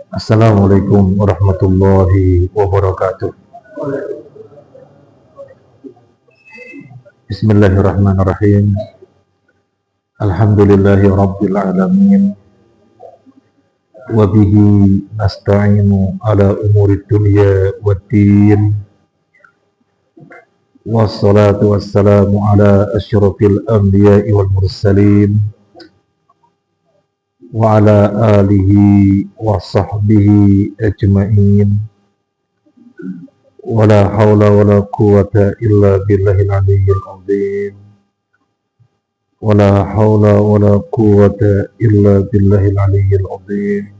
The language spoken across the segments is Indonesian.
Assalamualaikum warahmatullahi wabarakatuh. Bismillahirrahmanirrahim. Alhamdulillahi rabbil alamin. Wa bihi nasta'inu ala umuri dunya waddin. Wassalatu wassalamu ala asyrafil anbiya'i wal mursalin. Wa ala alihi wa sahbihi ajma'in. Wala hawla wala quwwata illa billahil aliyyil azim. Wala hawla wala quwwata illa billahil aliyyil azim.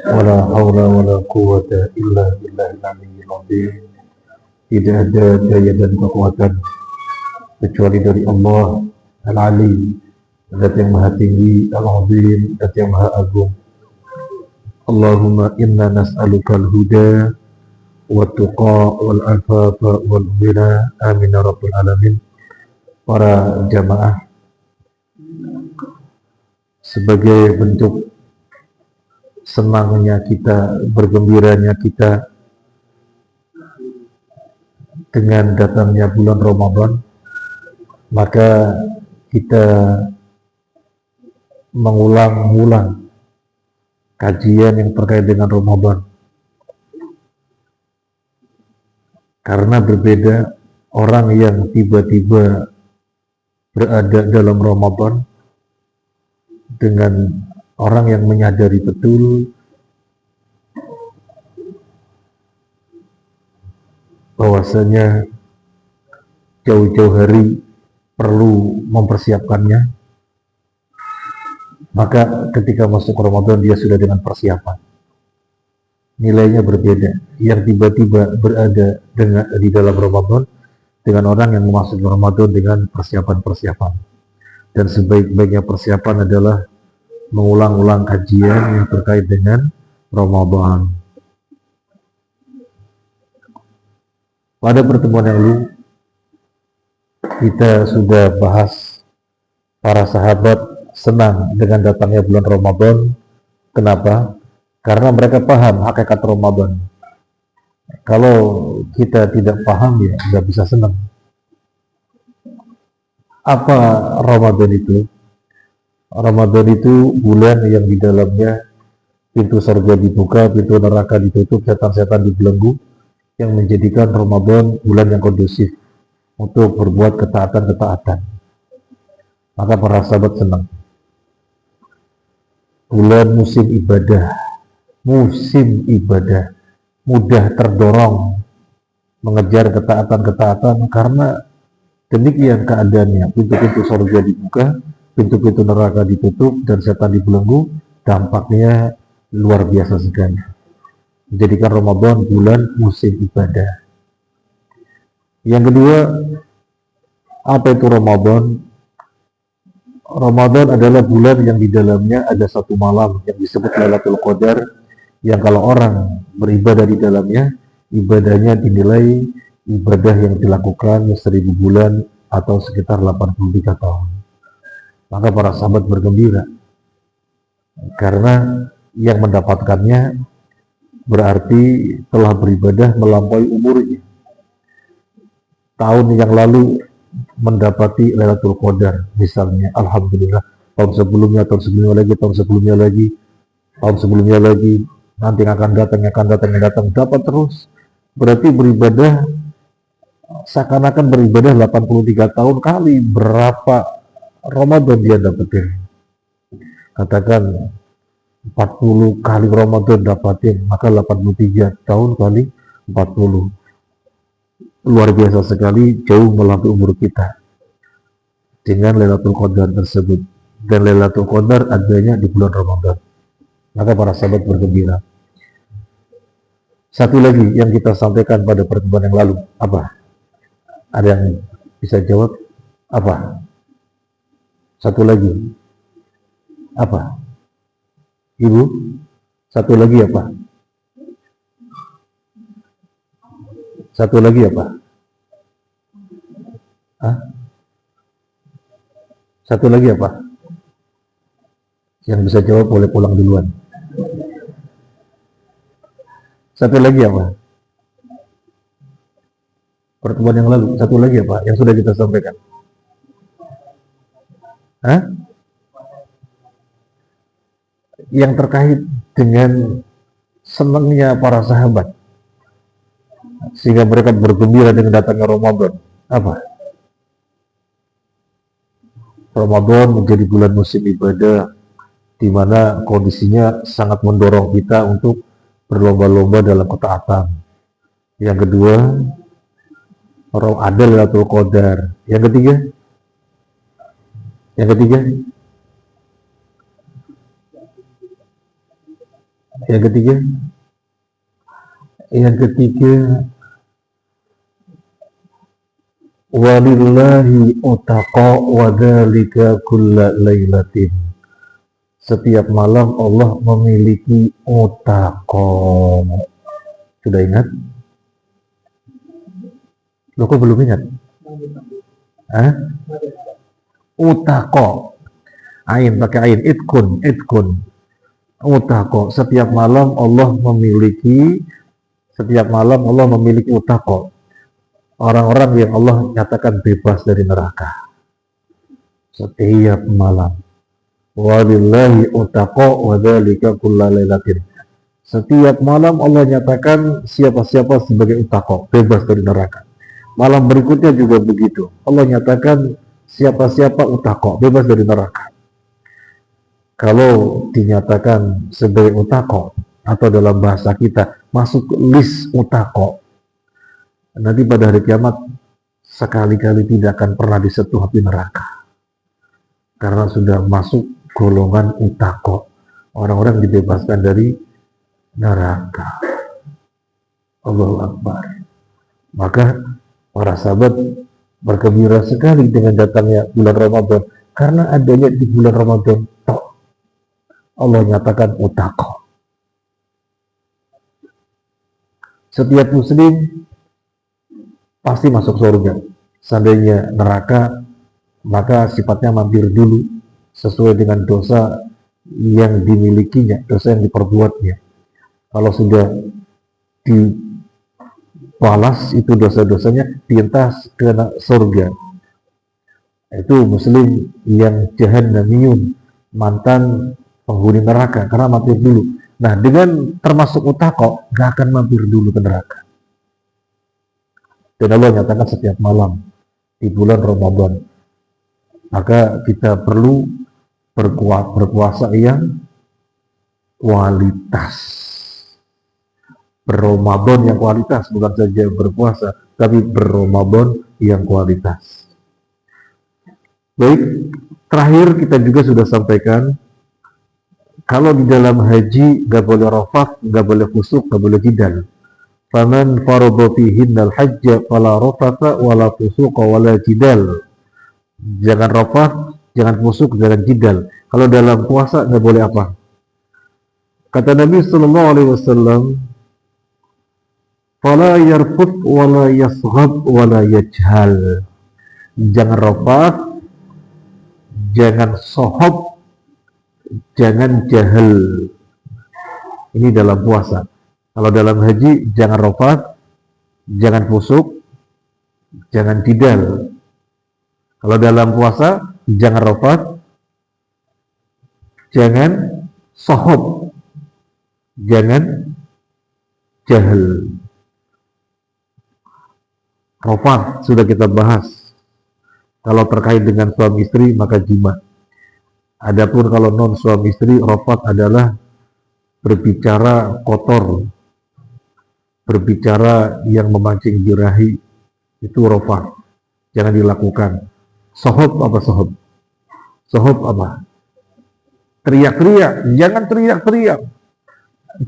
Wala hawla wala quwwata illa billahil aliyyil azim. Tidak ada daya dan kekuatan kecuali dari Allah Al-Ali, Zat yang maha tinggi, Al-Azim, Zat yang maha agung. Allahumma inna nas'alukal huda wa tuqa wal afafa wal ghina. Amin ya rabbal alamin. Para jamaah, sebagai bentuk senangnya kita, bergembiranya kita dengan datangnya bulan Ramadan, maka kita mengulang-ulang kajian yang terkait dengan Ramadan. Karena berbeda orang yang tiba-tiba berada dalam Ramadan dengan orang yang menyadari betul bahwasanya jauh-jauh hari perlu mempersiapkannya. Maka ketika masuk Ramadan dia sudah dengan persiapan. Nilainya berbeda. Yang tiba-tiba berada di dalam Ramadan dengan orang yang memasuki Ramadan dengan persiapan-persiapan. Dan sebaik-baiknya persiapan adalah mengulang-ulang kajian yang terkait dengan Ramadan. Pada pertemuan yang lalu kita sudah bahas para sahabat senang dengan datangnya bulan Ramadan. Kenapa? Karena mereka paham hakikat Ramadan. Kalau kita tidak paham, ya nggak bisa senang. Apa Ramadan itu? Ramadan itu bulan yang di dalamnya pintu surga dibuka, pintu neraka ditutup, setan-setan dibelenggu, yang menjadikan Ramadan bulan yang kondusif untuk berbuat ketaatan-ketaatan. Maka para sahabat senang. Bulan musim ibadah, mudah terdorong mengejar ketaatan-ketaatan karena demikian keadaannya. Pintu-pintu surga dibuka, pintu-pintu neraka ditutup, dan setan dibelenggu. Dampaknya luar biasa sekali. Menjadikan Ramadan bulan musim ibadah. Yang kedua, apa itu Ramadan? Ramadan adalah bulan yang di dalamnya ada satu malam yang disebut Lailatul Qadar, yang kalau orang beribadah di dalamnya, ibadahnya dinilai ibadah yang dilakukan 1000 bulan atau sekitar 83 tahun. Maka para sahabat bergembira karena yang mendapatkannya berarti telah beribadah melampaui umurnya. Tahun yang lalu mendapati Lailatul Qadar misalnya, alhamdulillah. Tahun sebelumnya lagi, nanti akan datang, dapat terus. Berarti beribadah seakan-akan beribadah 83 tahun kali berapa Ramadan dia dapetin. Katakan 40 kali Ramadan dapatin, maka 83 tahun kali 40. Luar biasa sekali, jauh melampaui umur kita dengan Lailatul Qadar tersebut. Dan Lailatul Qadar adanya di bulan Ramadan. Maka para sahabat bergembira. Satu lagi yang kita sampaikan pada pertemuan yang lalu, apa? Ada yang bisa jawab? Apa? Satu lagi. Apa? Ibu? Satu lagi apa? Satu lagi apa? Hah? Satu lagi apa? Yang bisa jawab boleh pulang duluan. Satu lagi apa? Pertemuan yang lalu, satu lagi apa? Yang sudah kita sampaikan. Hah? Yang terkait dengan senangnya para sahabat sehingga mereka bergembira dengan datangnya Ramadan. Apa? Ramadan menjadi bulan musim ibadah di mana kondisinya sangat mendorong kita untuk berlomba-lomba dalam ketaatan. Yang kedua, ada Lailatul Qadar. Yang ketiga, yang ketiga, yang ketiga, yang ketiga, walillahi utaqa wa dzalika kulla lailatin. Setiap malam Allah memiliki utaqa. Sudah ingat? Loh, kok belum ingat? Hah? Utaqa. Ain pakai ain, itkun. Utaqa. Setiap malam Allah memiliki utaqa. Orang-orang yang Allah nyatakan bebas dari neraka. Setiap malam. Walillahi utaqa wa dzalika kulla lailatin. Setiap malam Allah nyatakan siapa-siapa sebagai utaqa, bebas dari neraka. Malam berikutnya juga begitu. Allah nyatakan siapa-siapa utaqa, bebas dari neraka. Kalau dinyatakan sebagai utaqa atau dalam bahasa kita masuk list utaqa, nanti pada hari kiamat sekali-kali tidak akan pernah disentuh api neraka. Karena sudah masuk golongan utaqa, orang-orang dibebaskan dari neraka. Allahu Akbar. Maka para sahabat bergembira sekali dengan datangnya bulan Ramadan, karena adanya di bulan Ramadan tok Allah nyatakan utaqa. Setiap muslim pasti masuk surga. Seandainya neraka, maka sifatnya mampir dulu sesuai dengan dosa yang dimilikinya, dosa yang diperbuatnya. Kalau sudah dibalas itu dosa-dosanya, pintas ke surga. Itu muslim yang jahannamiyun, mantan penghuni neraka, karena mampir dulu. Nah, dengan termasuk utaqa, gak akan mampir dulu ke neraka. Dan Allah nyatakan setiap malam di bulan Ramadan. Maka kita perlu berpuasa yang kualitas. Berramadan yang kualitas, bukan saja berpuasa, tapi berramadan yang kualitas. Baik, terakhir kita juga sudah sampaikan, kalau di dalam haji gak boleh rafat, gak boleh fusuk, gak boleh jidal. Faman farada fihinnal hajja fala rafata wala fusuqa wala jidal. Jangan rafat, jangan fusuk, jangan jidal. Kalau dalam puasa nggak boleh apa? Kata Nabi sallallahu alaihi wasallam, fala yarfut wala yasghab wala yajhal. Jangan rafat, jangan sohob, jangan jahal. Ini dalam puasa. Kalau dalam haji, jangan rafat, jangan fusuk, jangan jidal. Kalau dalam puasa, jangan rafat, jangan sohob, jangan jahal. Rafat sudah kita bahas. Kalau terkait dengan suami istri, maka jima. Adapun kalau non suami istri, rafat adalah berbicara kotor, berbicara yang memancing birahi, itu rafat. Jangan dilakukan. Sohob apa sohob? Sohob apa? Teriak-teriak, jangan teriak-teriak.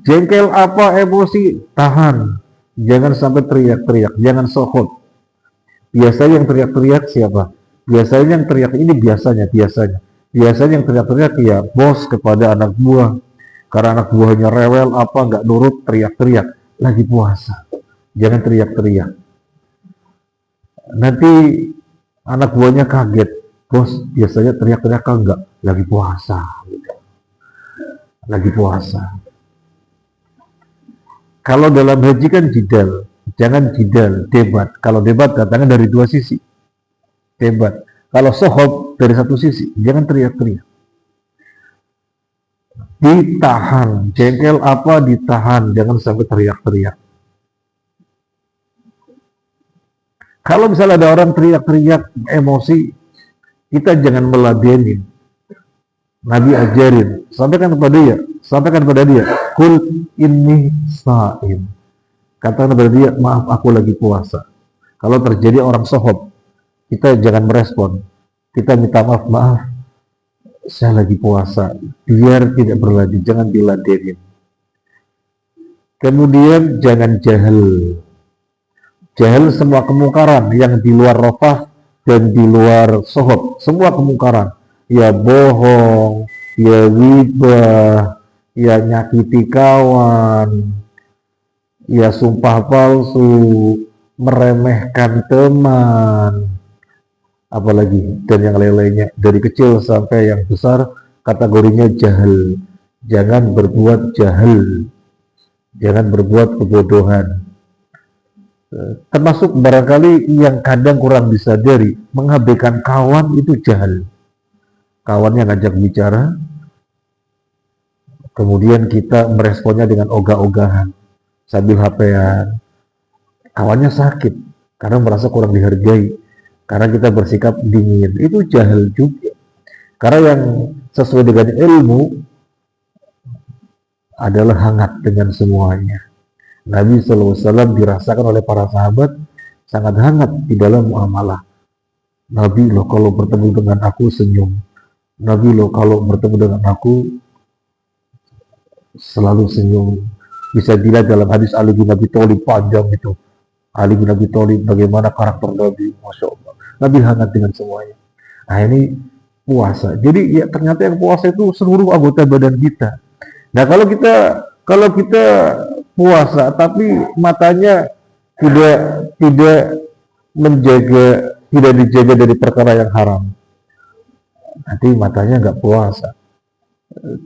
Jengkel apa emosi, tahan. Jangan sampai teriak-teriak, jangan sohob. Biasanya yang teriak-teriak siapa? Biasanya yang teriak ini biasanya yang teriak-teriak ya bos kepada anak buah. Karena anak buahnya rewel apa nggak nurut, teriak-teriak. Lagi puasa, jangan teriak-teriak. Nanti anak buahnya kaget, bos biasanya teriak-teriak kan enggak, lagi puasa. Lagi puasa. Kalau dalam haji kan jidal, jangan jidal, debat. Kalau debat datangnya dari dua sisi, debat. Kalau sohob dari satu sisi, jangan teriak-teriak. Ditahan, jengkel apa ditahan, jangan sampai teriak-teriak. Kalau misalnya ada orang teriak-teriak emosi, kita jangan meladenin. Nabi ajarin, sampaikan kepada dia, kul inni saim. Katakan kepada dia, maaf aku lagi puasa. Kalau terjadi orang sohob, kita jangan merespon. Kita minta maaf, saya lagi puasa. Biar tidak berlanjut, jangan diladenin. Kemudian jangan jahil. Jahil semua kemungkaran yang di luar rafah dan di luar sohob. Semua kemungkaran. Ya bohong, ya ghibah, ya nyakiti kawan, ya sumpah palsu, meremehkan teman, apalagi dan yang lain-lainnya. Dari kecil sampai yang besar kategorinya jahil. Jangan berbuat jahil, jangan berbuat kebodohan. Termasuk barangkali yang kadang kurang disadari, mengabaikan kawan itu jahil. Kawannya ngajak bicara, kemudian kita meresponnya dengan ogah-ogahan sambil HP-an. Kawannya sakit karena merasa kurang dihargai, karena kita bersikap dingin. Itu jahil juga. Karena yang sesuai dengan ilmu adalah hangat dengan semuanya. Nabi SAW dirasakan oleh para sahabat sangat hangat di dalam muamalah. Nabi loh kalau bertemu dengan aku senyum. Nabi loh kalau bertemu dengan aku selalu senyum. Bisa dilihat dalam hadis Ali bin Abi Thalib panjang itu. Ali bin Abi Thalib bagaimana karakter Nabi, Masya Allah. Nabi hangat dengan semuanya. Nah ini puasa. Jadi ya ternyata yang puasa itu seluruh anggota badan kita. Nah kalau kita puasa tapi matanya tidak dijaga dari perkara yang haram, nanti matanya nggak puasa.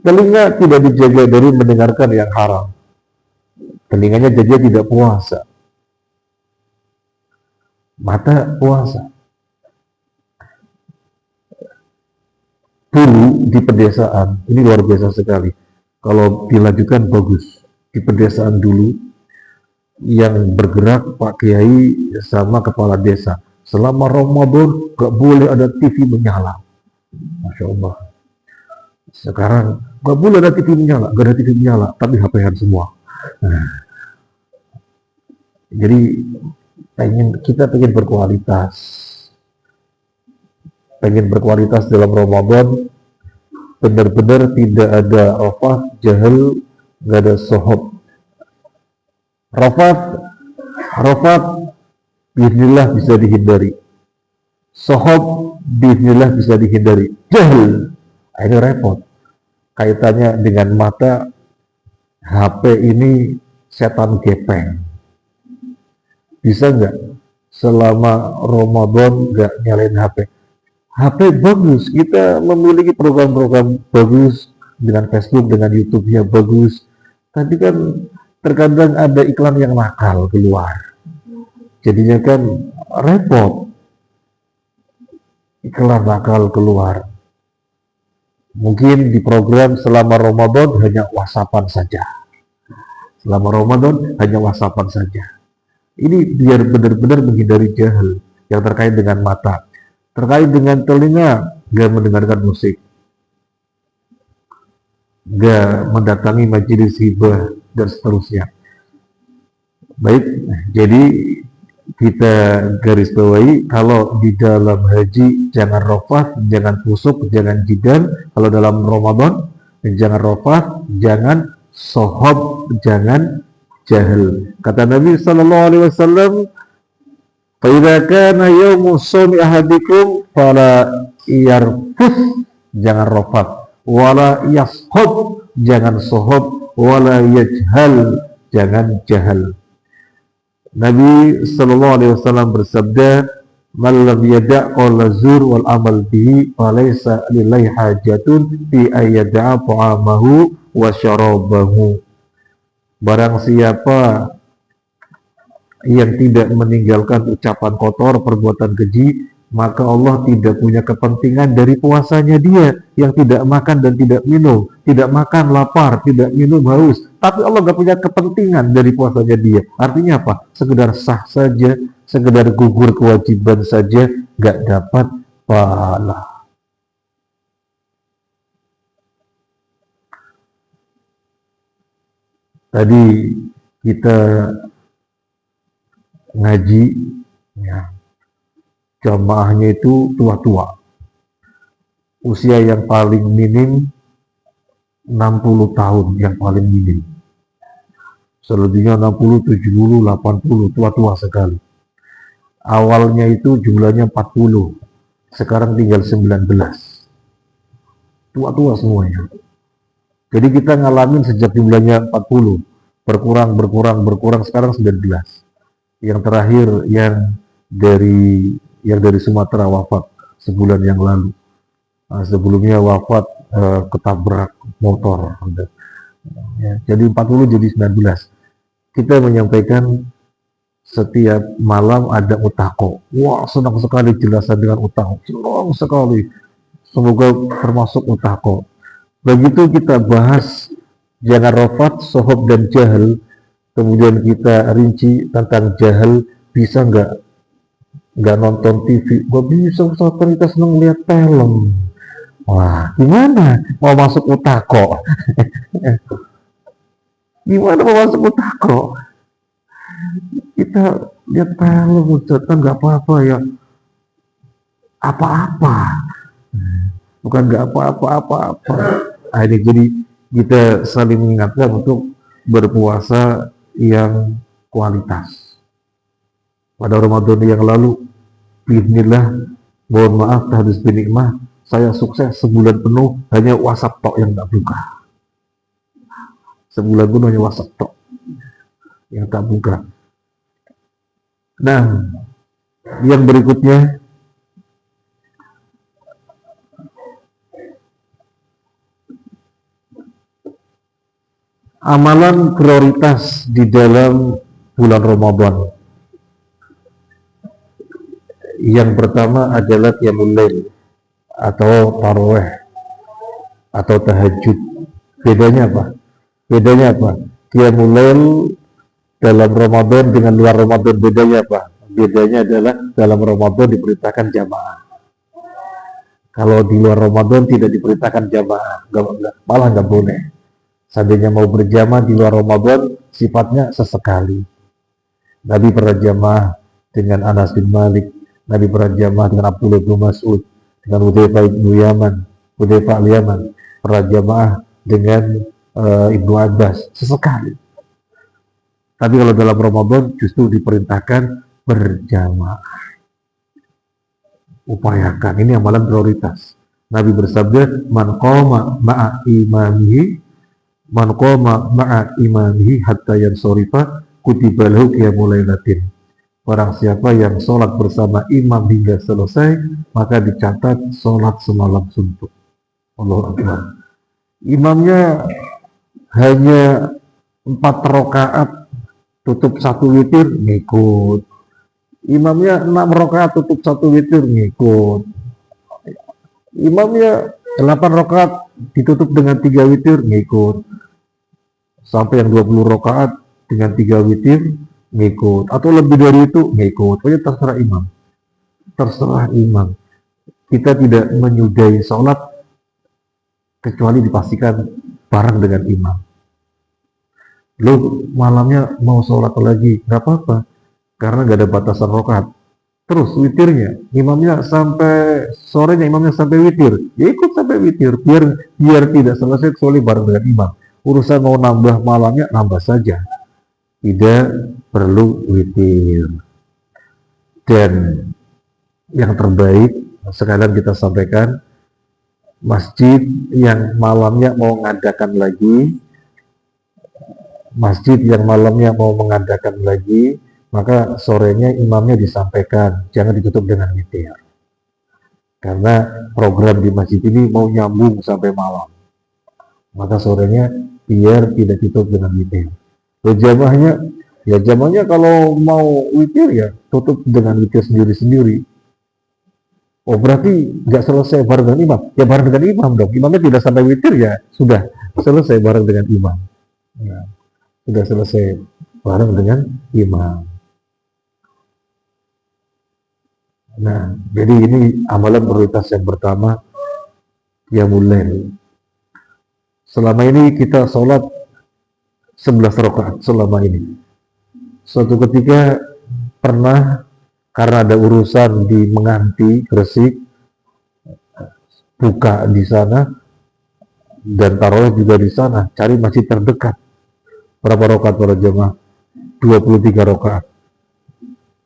Telinga tidak dijaga dari mendengarkan yang haram, telinganya jadi tidak puasa. Mata puasa. Dulu di pedesaan, ini luar biasa sekali. Kalau dilanjutkan bagus. Di pedesaan dulu, yang bergerak Pak Kiai sama kepala desa. Selama Ramadan gak boleh ada TV menyala. Masya Allah. Sekarang gak boleh ada TV menyala, gak ada TV menyala, tapi HP-an semua. Nah, jadi kita pengen berkualitas. Pengen berkualitas dalam Ramadan, benar-benar tidak ada rafah, jahil, gak ada sohob. Rafat bismillah bisa dihindari, sohob bismillah bisa dihindari. Jahil ini repot. Kaitannya dengan mata. HP ini setan gepeng. Bisa nggak selama Ramadan nggak nyalain HP? HP bagus, kita memiliki program-program bagus dengan Facebook, dengan YouTube-nya bagus. Tapi kan terkadang ada iklan yang nakal keluar. Jadinya kan repot. Iklan nakal keluar. Mungkin di program selama Ramadan hanya WhatsAppan saja. Selama Ramadan hanya WhatsAppan saja. Ini biar benar-benar menghindari jahil yang terkait dengan mata. Terkait dengan telinga, gak mendengarkan musik, gak mendatangi majelis hibah, dan seterusnya. Baik, jadi kita garis bawahi, kalau di dalam haji jangan rafat, jangan fusuk, jangan jidal. Kalau dalam Ramadan jangan rafat, jangan sohob, jangan jahil. Kata Nabi SAW, "Fa'idha kana yawmu shaumi ahadikum fala yarfus," jangan rafat, wala yashob, jangan sohob, wala yajhal, jangan jahal. Nabi SAW bersabda, "Man lam yada' qawla zur wal amal bihi falaysa lillahi hajatun fi ayyada'a ta'amahu wa syarabahu." Barang siapa yang tidak meninggalkan ucapan kotor, perbuatan keji, maka Allah tidak punya kepentingan dari puasanya dia yang tidak makan dan tidak minum, tidak makan lapar, tidak minum haus. Tapi Allah gak punya kepentingan dari puasanya dia. Artinya apa? Sekedar sah saja, sekedar gugur kewajiban saja, gak dapat pahala. Tadi kita ngaji, ya, jamaahnya itu tua-tua. Usia yang paling minim 60 tahun, yang paling minim. Selebihnya 60, 70, 80, tua-tua sekali. Awalnya itu jumlahnya 40, sekarang tinggal 19. Tua-tua semuanya. Jadi kita ngalamin sejak jumlahnya 40, berkurang, sekarang 19. Yang terakhir yang dari Sumatera wafat sebulan yang lalu. Sebelumnya wafat ketabrak motor. Ya, jadi 40 jadi 19. Kita menyampaikan setiap malam ada utako. Wah, senang sekali jelasan dengan utako. Senang sekali. Semoga termasuk utako. Begitu kita bahas jangan rafat, sohob dan jahil, kemudian kita rinci tentang jahil, bisa nggak nonton TV? Gak bisa, Ustaz, kita senang lihat film. Wah, gimana mau masuk utako? Gimana mau masuk utako? Kita lihat film, Ustaz, kan nggak apa-apa ya. Apa-apa. Bukan nggak apa-apa. Nah, ini jadi kita saling mengingatkan untuk berpuasa yang kualitas. Pada Ramadan yang lalu, bismillah, mohon maaf tahdits binikmah, saya sukses sebulan penuh hanya WhatsApp tok yang tak buka. Sebulan penuh hanya WhatsApp tok yang tak buka. Nah, yang berikutnya, amalan prioritas di dalam bulan Ramadan. Yang pertama adalah qiyamul lail atau tarawih atau tahajud. Bedanya apa? Qiyamul lail dalam Ramadan dengan luar Ramadan bedanya apa? Bedanya adalah dalam Ramadan diperintahkan jamaah. Kalau di luar Ramadan tidak diperintahkan jamaah, malah nggak boleh. Seandainya mau berjamaah di luar Ramadan, sifatnya sesekali. Nabi pernah jamaah dengan Anas bin Malik, Nabi pernah jamaah dengan Abdullah bin Mas'ud, dengan Hudzaifah bin Yaman, pernah jamaah dengan Ibnu Abbas, sesekali. Tapi kalau dalam Ramadan justru diperintahkan berjamaah. Upayakan, ini amalan prioritas. Nabi bersabda, man qama ma'a imamihi hatta yansorifa kutiba lahu qiyamul lailatin. Barang siapa yang sholat bersama imam hingga selesai, maka dicatat sholat semalam suntuk. Allahu Akbar. Imamnya hanya 4 rakaat tutup 1 witir, ngikut. Imamnya 6 rakaat tutup 1 witir, ngikut. Imamnya 8 rakaat ditutup dengan 3 witir, ngikut. Sampai yang 20 rakaat dengan 3 witir, ngikut. Atau lebih dari itu, ngikut. Pokoknya terserah imam. Terserah imam. Kita tidak menyudahi sholat kecuali dipastikan bareng dengan imam. Lo malamnya mau sholat lagi, nggak apa-apa, karena nggak ada batasan rakaat. Terus witirnya, imamnya sampai sorenya, imamnya sampai witir, ya ikut sampai witir, biar tidak selesai kecuali bareng dengan imam. Urusan mau nambah malamnya, nambah saja, tidak perlu witir. Dan yang terbaik, sekalian kita sampaikan, masjid yang malamnya mau mengadakan lagi, maka sorenya imamnya disampaikan, jangan ditutup dengan witir. Karena program di masjid ini mau nyambung sampai malam. Maka sorenya biar tidak ditutup dengan witir. Jamaahnya, ya jamaahnya kalau mau witir ya tutup dengan witir sendiri-sendiri. Oh berarti nggak selesai bareng dengan imam? Ya bareng dengan imam dong. Imamnya tidak sampai witir ya sudah selesai bareng dengan imam. Nah, sudah selesai bareng dengan imam. Nah, jadi ini amalan prioritas yang pertama, qiyamul lail. Selama ini kita sholat 11 rakaat selama ini. Suatu ketika pernah karena ada urusan di Menganti, Gresik, buka di sana dan taruh juga di sana, cari masjid terdekat. Berapa rakaat para jemaah? 23 rakaat.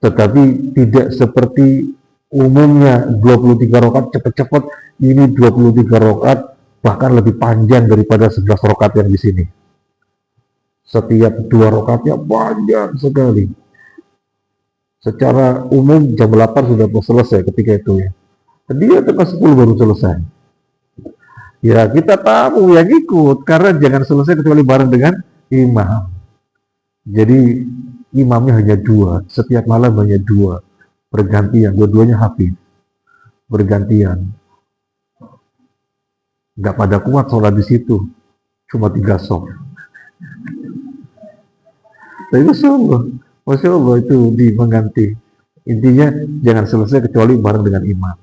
Tetapi tidak seperti umumnya 23 rakaat cepat-cepat, ini 23 rakaat bahkan lebih panjang daripada 11 rakaat yang di sini. Setiap 2 rakaatnya panjang sekali. Secara umum jam 8 sudah selesai ketika itu ya. Dia tengah 10 baru selesai. Ya kita tahu yang ikut karena jangan selesai kecuali bareng dengan imam. Jadi imamnya hanya 2, setiap malam hanya 2, bergantian, dua-duanya hafiz, bergantian. Nggak pada kuat sholat di situ, cuma 3 sholat. Tapi Masya Allah itu di Menganti. Intinya jangan selesai kecuali bareng dengan imam.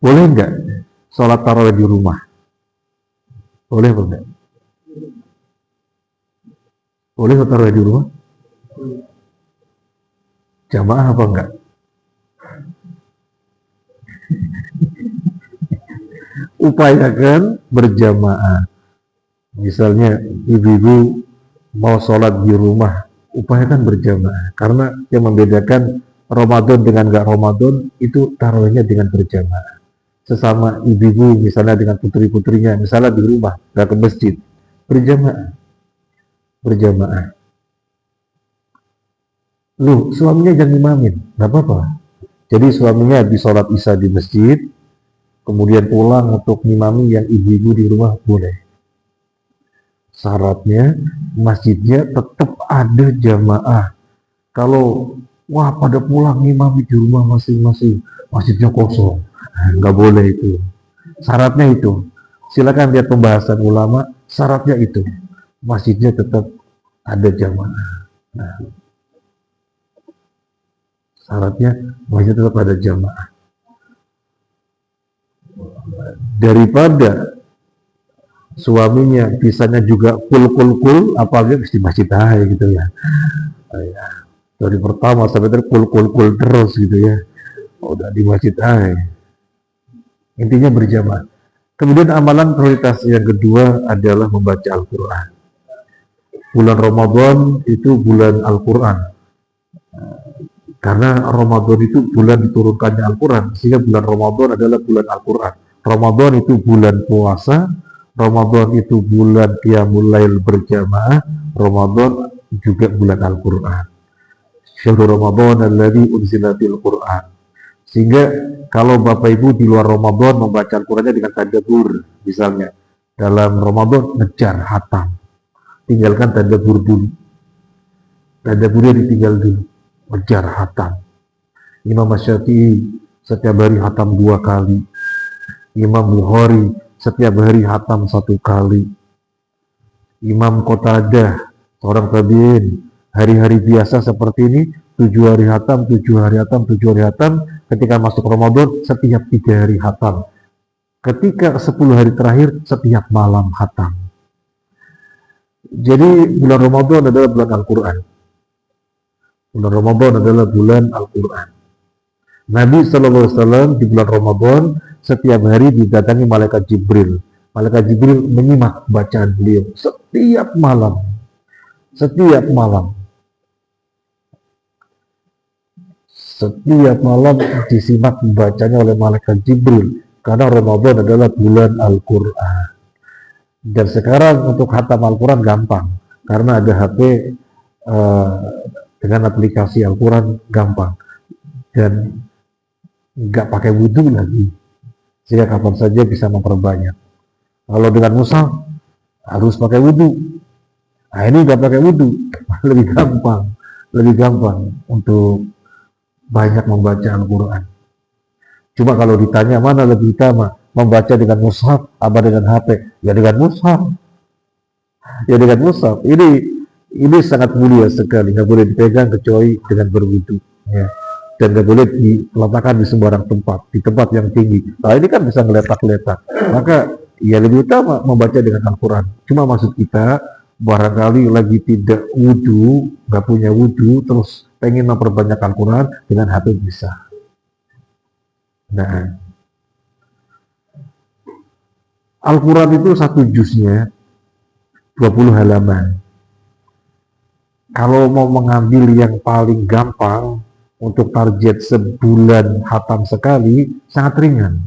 Boleh nggak sholat tarawih di rumah? Boleh apa enggak? Boleh sholat tarawih di rumah? Jamaah apa enggak? Upayakan berjamaah. Misalnya ibu-ibu mau sholat di rumah, upayakan berjamaah. Karena yang membedakan Ramadan dengan enggak Ramadan itu tarawihnya dengan berjamaah. Sesama ibu-ibu misalnya dengan putri-putrinya, misalnya di rumah, enggak ke masjid, berjamaah. Berjamaah. Loh, suaminya jangan imamin, enggak apa-apa. Jadi suaminya habis sholat isya di masjid, kemudian pulang untuk ngimami yang ibu-ibu di rumah, boleh. Syaratnya masjidnya tetap ada jamaah. Kalau wah pada pulang ngimami di rumah masing-masing, masjidnya kosong, nggak boleh itu. Syaratnya itu. Silakan lihat pembahasan ulama, syaratnya itu. Masjidnya tetap ada jamaah. Nah, syaratnya masjid tetap ada jamaah. Daripada suaminya bisanya juga kul, apalagi di masjid aja gitu ya. Dari pertama sampai terakhir kul terus gitu ya. Udah di masjid aja. Intinya berjamaah. Kemudian amalan prioritas yang kedua adalah membaca Al-Quran. Bulan Ramadan itu bulan Al-Quran. Karena Ramadan itu bulan diturunkannya Al-Quran, sehingga bulan Ramadan adalah bulan Al-Quran. Ramadan itu bulan puasa, Ramadan itu bulan qiyamul lail berjamaah, Ramadan juga bulan Al-Quran. Syahrul Ramadan alladzi unzila fil Quran. Sehingga kalau Bapak Ibu di luar Ramadan membaca Al-Qurannya dengan tadabbur, misalnya dalam Ramadan ngejar hatam, tinggalkan tadabbur dulu. Tadabburnya ditinggal dulu, ngejar hatam. Imam Syafi'i setiap hari hatam 2 kali. Imam Bukhari setiap hari hatam 1 kali. Imam Qatadah, seorang tabi'in, hari-hari biasa seperti ini, 7 hari hatam, 7 hari hatam, 7 hari hatam. Ketika masuk Ramadan, setiap 3 hari hatam. Ketika 10 hari terakhir, setiap malam hatam. Jadi bulan Ramadan adalah bulan Al-Quran. Bulan Ramadan adalah bulan Al-Quran. Nabi SAW di bulan Ramadan setiap hari didatangi malaikat Jibril. Malaikat Jibril menyimak bacaan beliau setiap malam. Setiap malam. Setiap malam disimak bacanya oleh malaikat Jibril. Karena Ramadan adalah bulan Al-Quran. Dan sekarang untuk khatam Al-Quran gampang. Karena ada HP dengan aplikasi Al-Quran gampang. Dan nggak pakai wudhu lagi. Sehingga kapan saja bisa memperbanyak. Kalau dengan mushaf harus pakai wudhu. Nah ini nggak pakai wudhu, lebih gampang untuk banyak membaca Al-Quran. Cuma kalau ditanya mana lebih utama, membaca dengan mushaf apa dengan HP? Ya dengan mushaf. Ya dengan mushaf. Ini sangat mulia sekali, nggak boleh dipegang kecuali dengan berwudu. Ya. Dan nggak boleh diletakkan di sembarang tempat, di tempat yang tinggi. Nah ini kan bisa ngeletak-letak. Maka ya lebih utama membaca dengan Al-Quran. Cuma maksud kita, barangkali lagi tidak wudu, nggak punya wudu, terus pengen memperbanyak Al-Quran, dengan HP bisa. Nah, Al-Quran itu satu juznya 20 halaman. Kalau mau mengambil yang paling gampang untuk target sebulan hatam sekali, sangat ringan.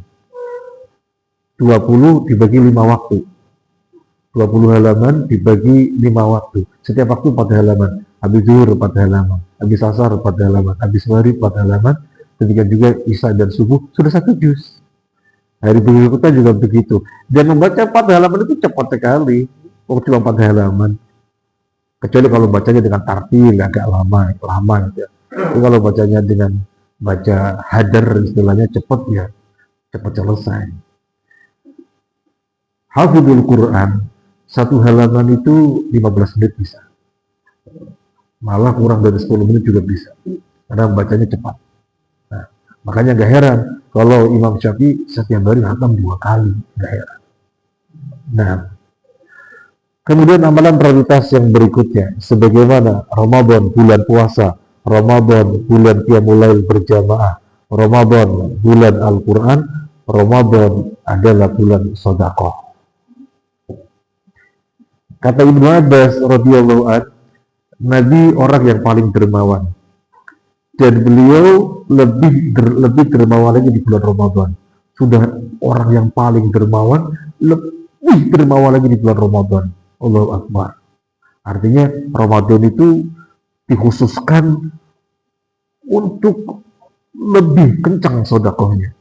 20 dibagi 5 waktu. 20 halaman dibagi 5 waktu. Setiap waktu 4 halaman. Habis zuhur 4 halaman. Habis asar 4 halaman. Habis maghrib 4 halaman. Ketika juga isya dan subuh sudah satu juz. Hari berikutnya juga begitu. Dan membaca 4 halaman itu cepat sekali. Cuma 4 halaman. Kecuali kalau bacanya dengan tartil agak lama gitu ya. Tapi kalau bacanya dengan baca hadar istilahnya cepat ya, cepat selesai. Hafidhul Quran, satu halaman itu 15 menit bisa. Malah kurang dari 10 menit juga bisa. Karena bacanya cepat. Nah, makanya gak heran kalau Imam Syafi'i setiap hari hatam 2 kali, gak heran. Nah, kemudian amalan prioritas yang berikutnya, sebagaimana Ramadan bulan puasa, Ramadan bulan qiyamul lail berjamaah, Ramadan bulan Al-Quran, Ramadan adalah bulan sedekah. Kata Ibnu Abbas radhiyallahu anhu, Nabi orang yang paling dermawan, dan beliau lebih dermawan lagi di bulan Ramadan. Sudah orang yang paling dermawan, lebih dermawan lagi di bulan Ramadan. Allahu Akbar. Artinya Ramadan itu dikhususkan untuk lebih kencang sedekahnya.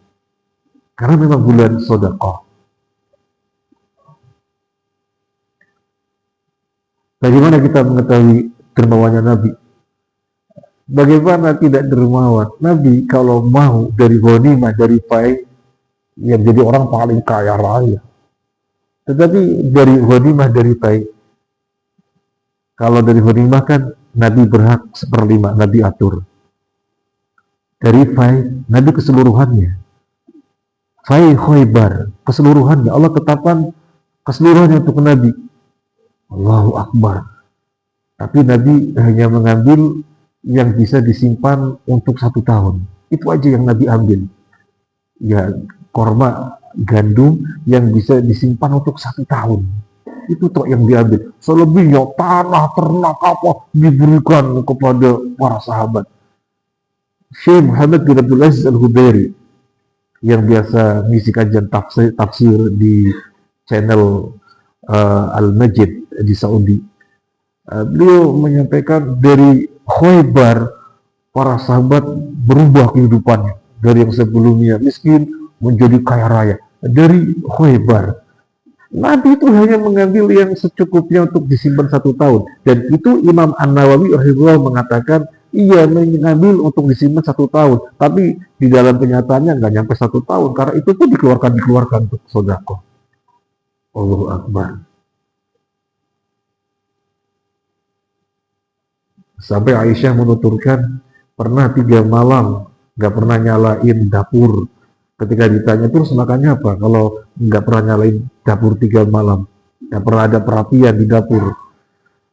Karena memang bulan sedekah. Bagaimana kita mengetahui dermawannya Nabi? Bagaimana tidak dermawan? Nabi kalau mau dari ghanimah, dari fai, yang jadi orang paling kaya raya. Tetapi dari ghanimah, dari fai, kalau dari ghanimah kan Nabi berhak 1/5, Nabi atur. Dari fai, Nabi keseluruhannya. Fai Khaybar, keseluruhannya. Allah tetapkan keseluruhannya untuk Nabi. Allahu Akbar. Tapi Nabi hanya mengambil yang bisa disimpan untuk 1 tahun. Itu aja yang Nabi ambil. Ya, korma gandum yang bisa disimpan untuk 1 tahun. Itu tuh yang diambil. Selebihnya tanah, ternak, apa diberikan kepada para sahabat. Syekh Muhammad bin Abdul Aziz Al-Hudairi yang biasa ngisi kajian tafsir di channel Al-Majid di Saudi. Beliau menyampaikan dari Khaybar para sahabat berubah kehidupannya dari yang sebelumnya miskin menjadi kaya raya dari Khaybar. Nabi itu hanya mengambil yang secukupnya untuk disimpan 1 tahun, dan itu Imam An-Nawawi rahimahullah mengatakan iya mengambil untuk disimpan 1 tahun, tapi di dalam kenyataannya nggak nyampe 1 tahun karena itu pun dikeluarkan untuk sedekah. Allahu Akbar. Sampai Aisyah menuturkan pernah 3 malam nggak pernah nyalain dapur. Ketika ditanya terus makannya apa, kalau nggak pernah nyalain dapur 3 malam, nggak pernah ada perapian di dapur,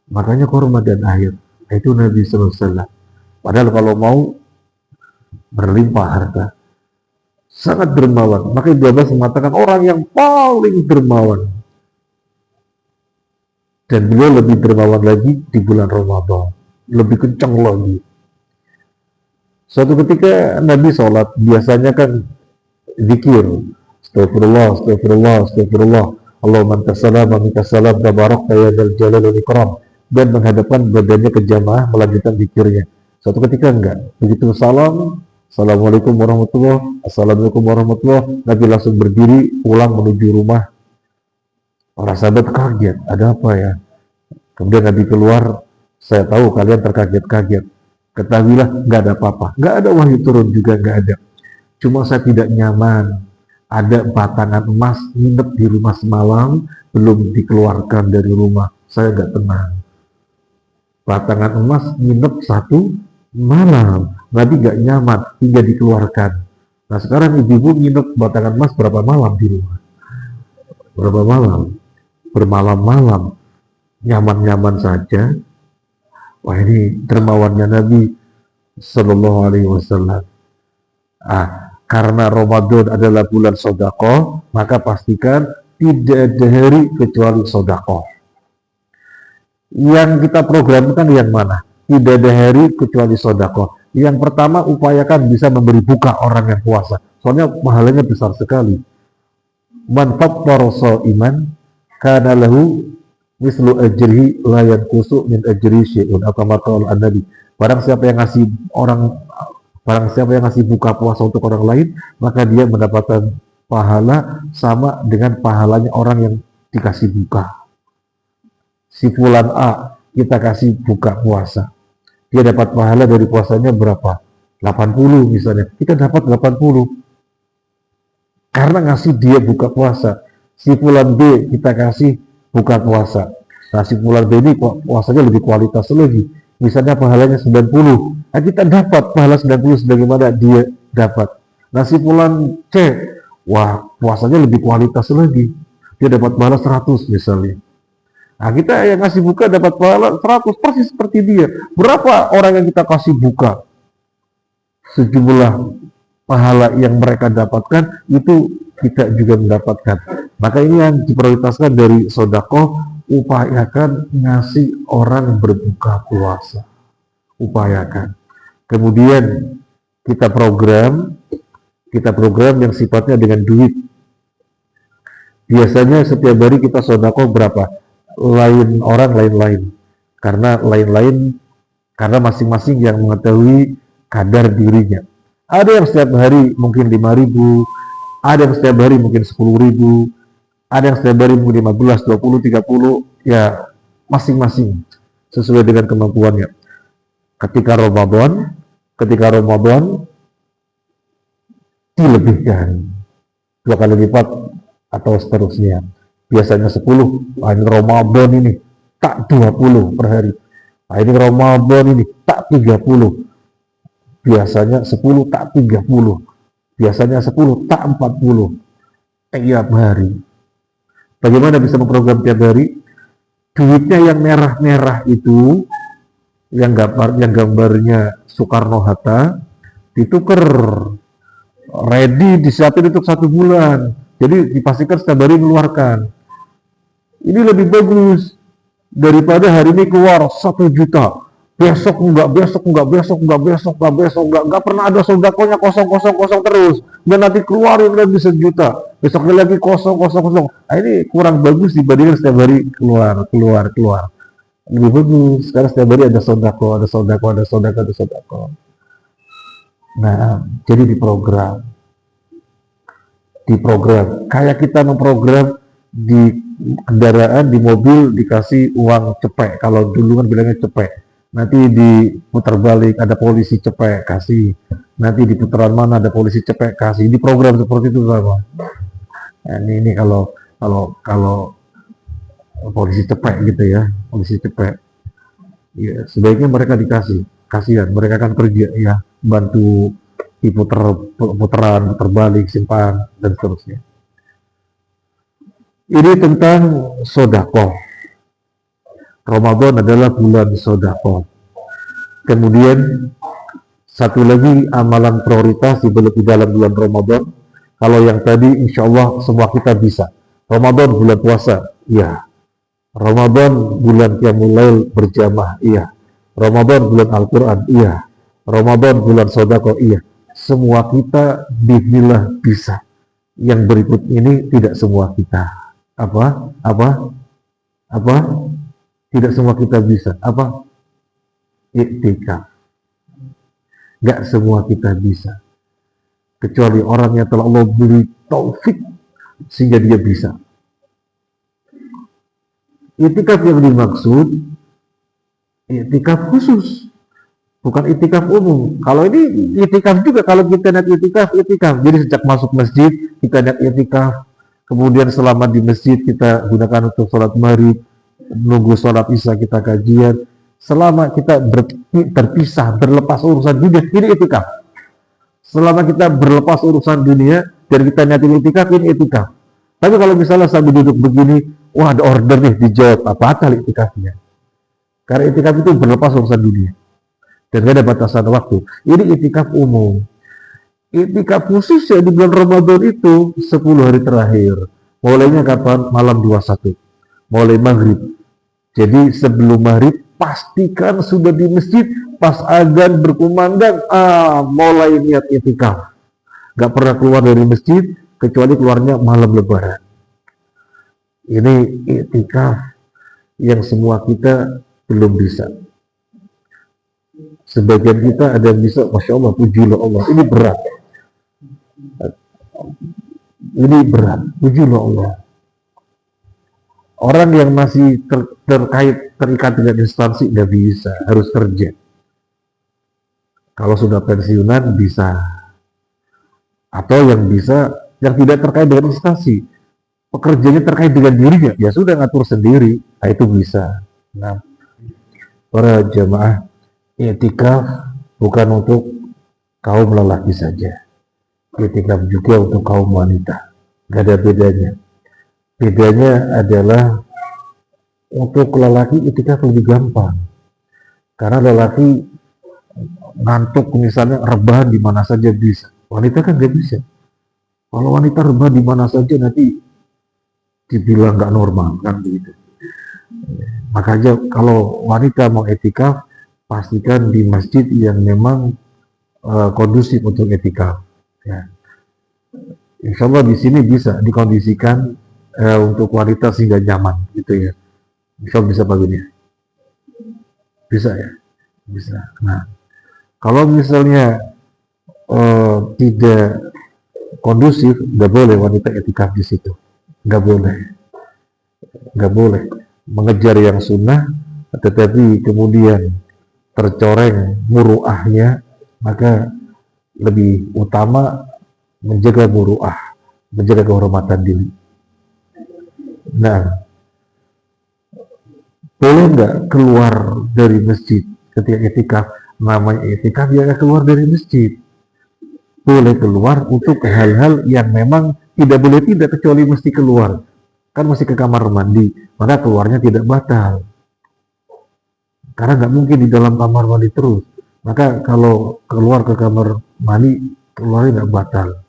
makanya korma dan air. Itu Nabi SAW. Padahal kalau mau berlimpah harta, sangat dermawan. Maka Ibnu Abbas mengatakan orang yang paling dermawan, dan beliau lebih dermawan lagi di bulan Ramadan, lebih kencang lagi. Suatu ketika Nabi sholat, biasanya kan zikir, astagfirullah, astagfirullah, astagfirullah, Allahumma antas salam wa minkas salam, tabarakta ya dzal jalali wal ikram, dan menghadapkan badannya ke jamaah melanjutkan zikirnya. Suatu ketika enggak, begitu salam, assalamualaikum warahmatullahi, assalamualaikum warahmatullahi, Nabi langsung berdiri pulang menuju rumah. Para sahabat kaget, ada apa ya? Kemudian Nabi keluar, saya tahu kalian terkaget-kaget. Ketahuilah, nggak ada apa-apa. Nggak ada wahyu turun juga, nggak ada. Cuma saya tidak nyaman. Ada batangan emas nginep di rumah semalam, belum dikeluarkan dari rumah. Saya nggak tenang. Batangan emas nginep satu malam. Nabi nggak nyaman hingga dikeluarkan. Nah sekarang ibu-ibu nginep batangan emas berapa malam di rumah? Berapa malam? Bermalam-malam. Nyaman-nyaman saja. Wah ini dermawannya Nabi Sallallahu Alaihi Wasallam. Karena Ramadan adalah bulan sedekah, maka pastikan tidak ada hari kecuali sedekah. Yang kita programkan yang mana? Tidak ada hari kecuali sedekah. Yang pertama, upayakan bisa memberi buka orang yang puasa. Soalnya pahalanya besar sekali. Man fattara sha'iman kana lahu mislu ajrihi la yanqusu min ajri syai'un, atau maqala an-nabi. Barang siapa yang ngasih buka puasa untuk orang lain, maka dia mendapatkan pahala sama dengan pahalanya orang yang dikasih buka. Si fulan A kita kasih buka puasa, dia dapat pahala dari puasanya berapa? 80 misalnya, kita dapat 80 karena ngasih dia buka puasa. Si fulan B kita kasih buka puasa. Nah si fulan B ini puasanya lebih kualitas lagi, misalnya pahalanya 90, nah kita dapat pahala 90 sebagaimana dia dapat. Nah si fulan C, wah puasanya lebih kualitas lagi, dia dapat pahala 100 misalnya. Nah kita yang ngasih buka dapat pahala 100 persis seperti dia. Berapa orang yang kita kasih buka? Sejumlah pahala yang mereka dapatkan itu kita juga mendapatkan. Maka ini yang diprioritaskan dari sedekah, upayakan ngasih orang berbuka puasa. Upayakan. Kemudian kita program yang sifatnya dengan duit. Biasanya setiap hari kita sedekah berapa? Lain orang lain-lain. Karena masing-masing yang mengetahui kadar dirinya. Ada yang setiap hari mungkin 5.000, ada yang setiap hari mungkin 10.000, ada yang setiap hari mungkin 15, 20, 30, ya masing-masing sesuai dengan kemampuannya. Ketika Ramadan dilebihkan 2 kali lipat atau seterusnya. Biasanya 10, ini Ramadan ini tak 20 per hari. Ini Ramadan ini tak 30. Biasanya 10 tak 30, biasanya 10 tak 40 tiap hari. Bagaimana bisa memprogram tiap hari? Duitnya yang merah-merah itu, yang gambarnya Soekarno-Hatta, ditukar, ready, disiapin untuk 1 bulan. Jadi dipastikan setiap hari mengeluarkan. Ini lebih bagus daripada hari ini keluar 1 juta. Besok enggak pernah ada sedekahnya kosong terus. Dan nanti keluarin lagi 1 juta, besoknya lagi kosong. Nah, ini kurang bagus dibandingkan setiap hari keluar. Lebih bagus sekarang setiap hari ada sedekah. Nah, jadi diprogram. Kayak kita memprogram di kendaraan, di mobil dikasih uang cepek. Kalau dulu kan bilangnya cepek. Nanti diputar balik ada polisi cepek kasih, nanti di putaran mana ada polisi cepek kasih. Di program seperti itu sama. Nah, ini kalau polisi cepek gitu ya, polisi cepek. Ya, sebaiknya mereka dikasih, kasihan mereka kan kerja ya, bantu putaran, putar balik, simpan dan seterusnya. Ini tentang sedekah. Ramadan adalah bulan sedekah. Kemudian satu lagi amalan prioritas di dalam bulan Ramadan. Kalau yang tadi insya Allah semua kita bisa. Ramadan bulan puasa, iya. Ramadan bulan Qiyamul Lail berjamaah, iya. Ramadan bulan Al-Quran, iya. Ramadan bulan sedekah, iya. Semua kita bismillah bisa. Yang berikut ini tidak semua kita. Apa? Tidak semua kita bisa. Apa? Iktikaf. Gak semua kita bisa. Kecuali orang yang telah Allah beri taufik sehingga dia bisa. Iktikaf yang dimaksud Iktikaf khusus, bukan itikaf umum. Kalau ini itikaf juga, kalau kita niat itikaf, itikaf. Jadi sejak masuk masjid kita niat itikaf, kemudian selama di masjid kita gunakan untuk sholat maghrib, nunggu sholat isya kita kajian, selama kita terpisah, berlepas urusan dunia, ini itikaf. Selama kita berlepas urusan dunia dan kita niatin itikaf, ini itikaf. Tapi kalau misalnya sambil duduk begini, wah ada order nih dijawab, apa kali itikafnya? Karena itikaf itu berlepas urusan dunia dan gak ada batasan waktu. Ini itikaf umum. Itikaf khusus ya di bulan Ramadan itu 10 hari terakhir. Mulainya kapan? Malam 21. Mulai maghrib. Jadi sebelum maghrib pastikan sudah di masjid, pas azan berkumandang, mulai niat itikaf. Gak pernah keluar dari masjid kecuali keluarnya malam lebaran. Ini itikaf yang semua kita belum bisa. Sebagian kita ada yang bisa, Masya Allah, pujilah Allah. Ini berat. Ini berat, pujilah Allah. Orang yang masih terikat dengan instansi nggak bisa, harus kerja. Kalau sudah pensiunan bisa. Atau yang bisa, yang tidak terkait dengan instansi. Pekerjaannya terkait dengan dirinya, ya sudah ngatur sendiri. Nah, itu bisa. Nah, para jamaah, i'tikaf bukan untuk kaum lelaki saja. I'tikaf juga untuk kaum wanita. Gak ada bedanya. Bedanya adalah untuk lelaki i'tikaf lebih gampang. Karena lelaki ngantuk misalnya rebahan di mana saja bisa. Wanita kan gak bisa. Kalau wanita rebahan di mana saja nanti dibilang gak normal kan begitu. Makanya kalau wanita mau i'tikaf, pastikan di masjid yang memang kondusif untuk i'tikaf. Ya. Insya Allah di sini bisa dikondisikan untuk wanita sehingga nyaman, gitu ya. Insya Allah bisa baginya. Bisa ya, bisa. Nah, kalau misalnya tidak kondusif, nggak boleh wanita i'tikaf di situ. Nggak boleh, nggak boleh mengejar yang sunnah, tetapi kemudian tercoreng muruahnya, maka lebih utama menjaga muruah, menjaga kehormatan diri. Nah, boleh nggak keluar dari masjid ketika i'tikaf? Namanya i'tikaf ya keluar dari masjid. Boleh keluar untuk hal-hal yang memang tidak boleh tidak kecuali mesti keluar. Kan mesti ke kamar mandi, maka keluarnya tidak batal. Karena nggak mungkin di dalam kamar mandi terus. Maka kalau keluar ke kamar mandi, keluarnya nggak batal.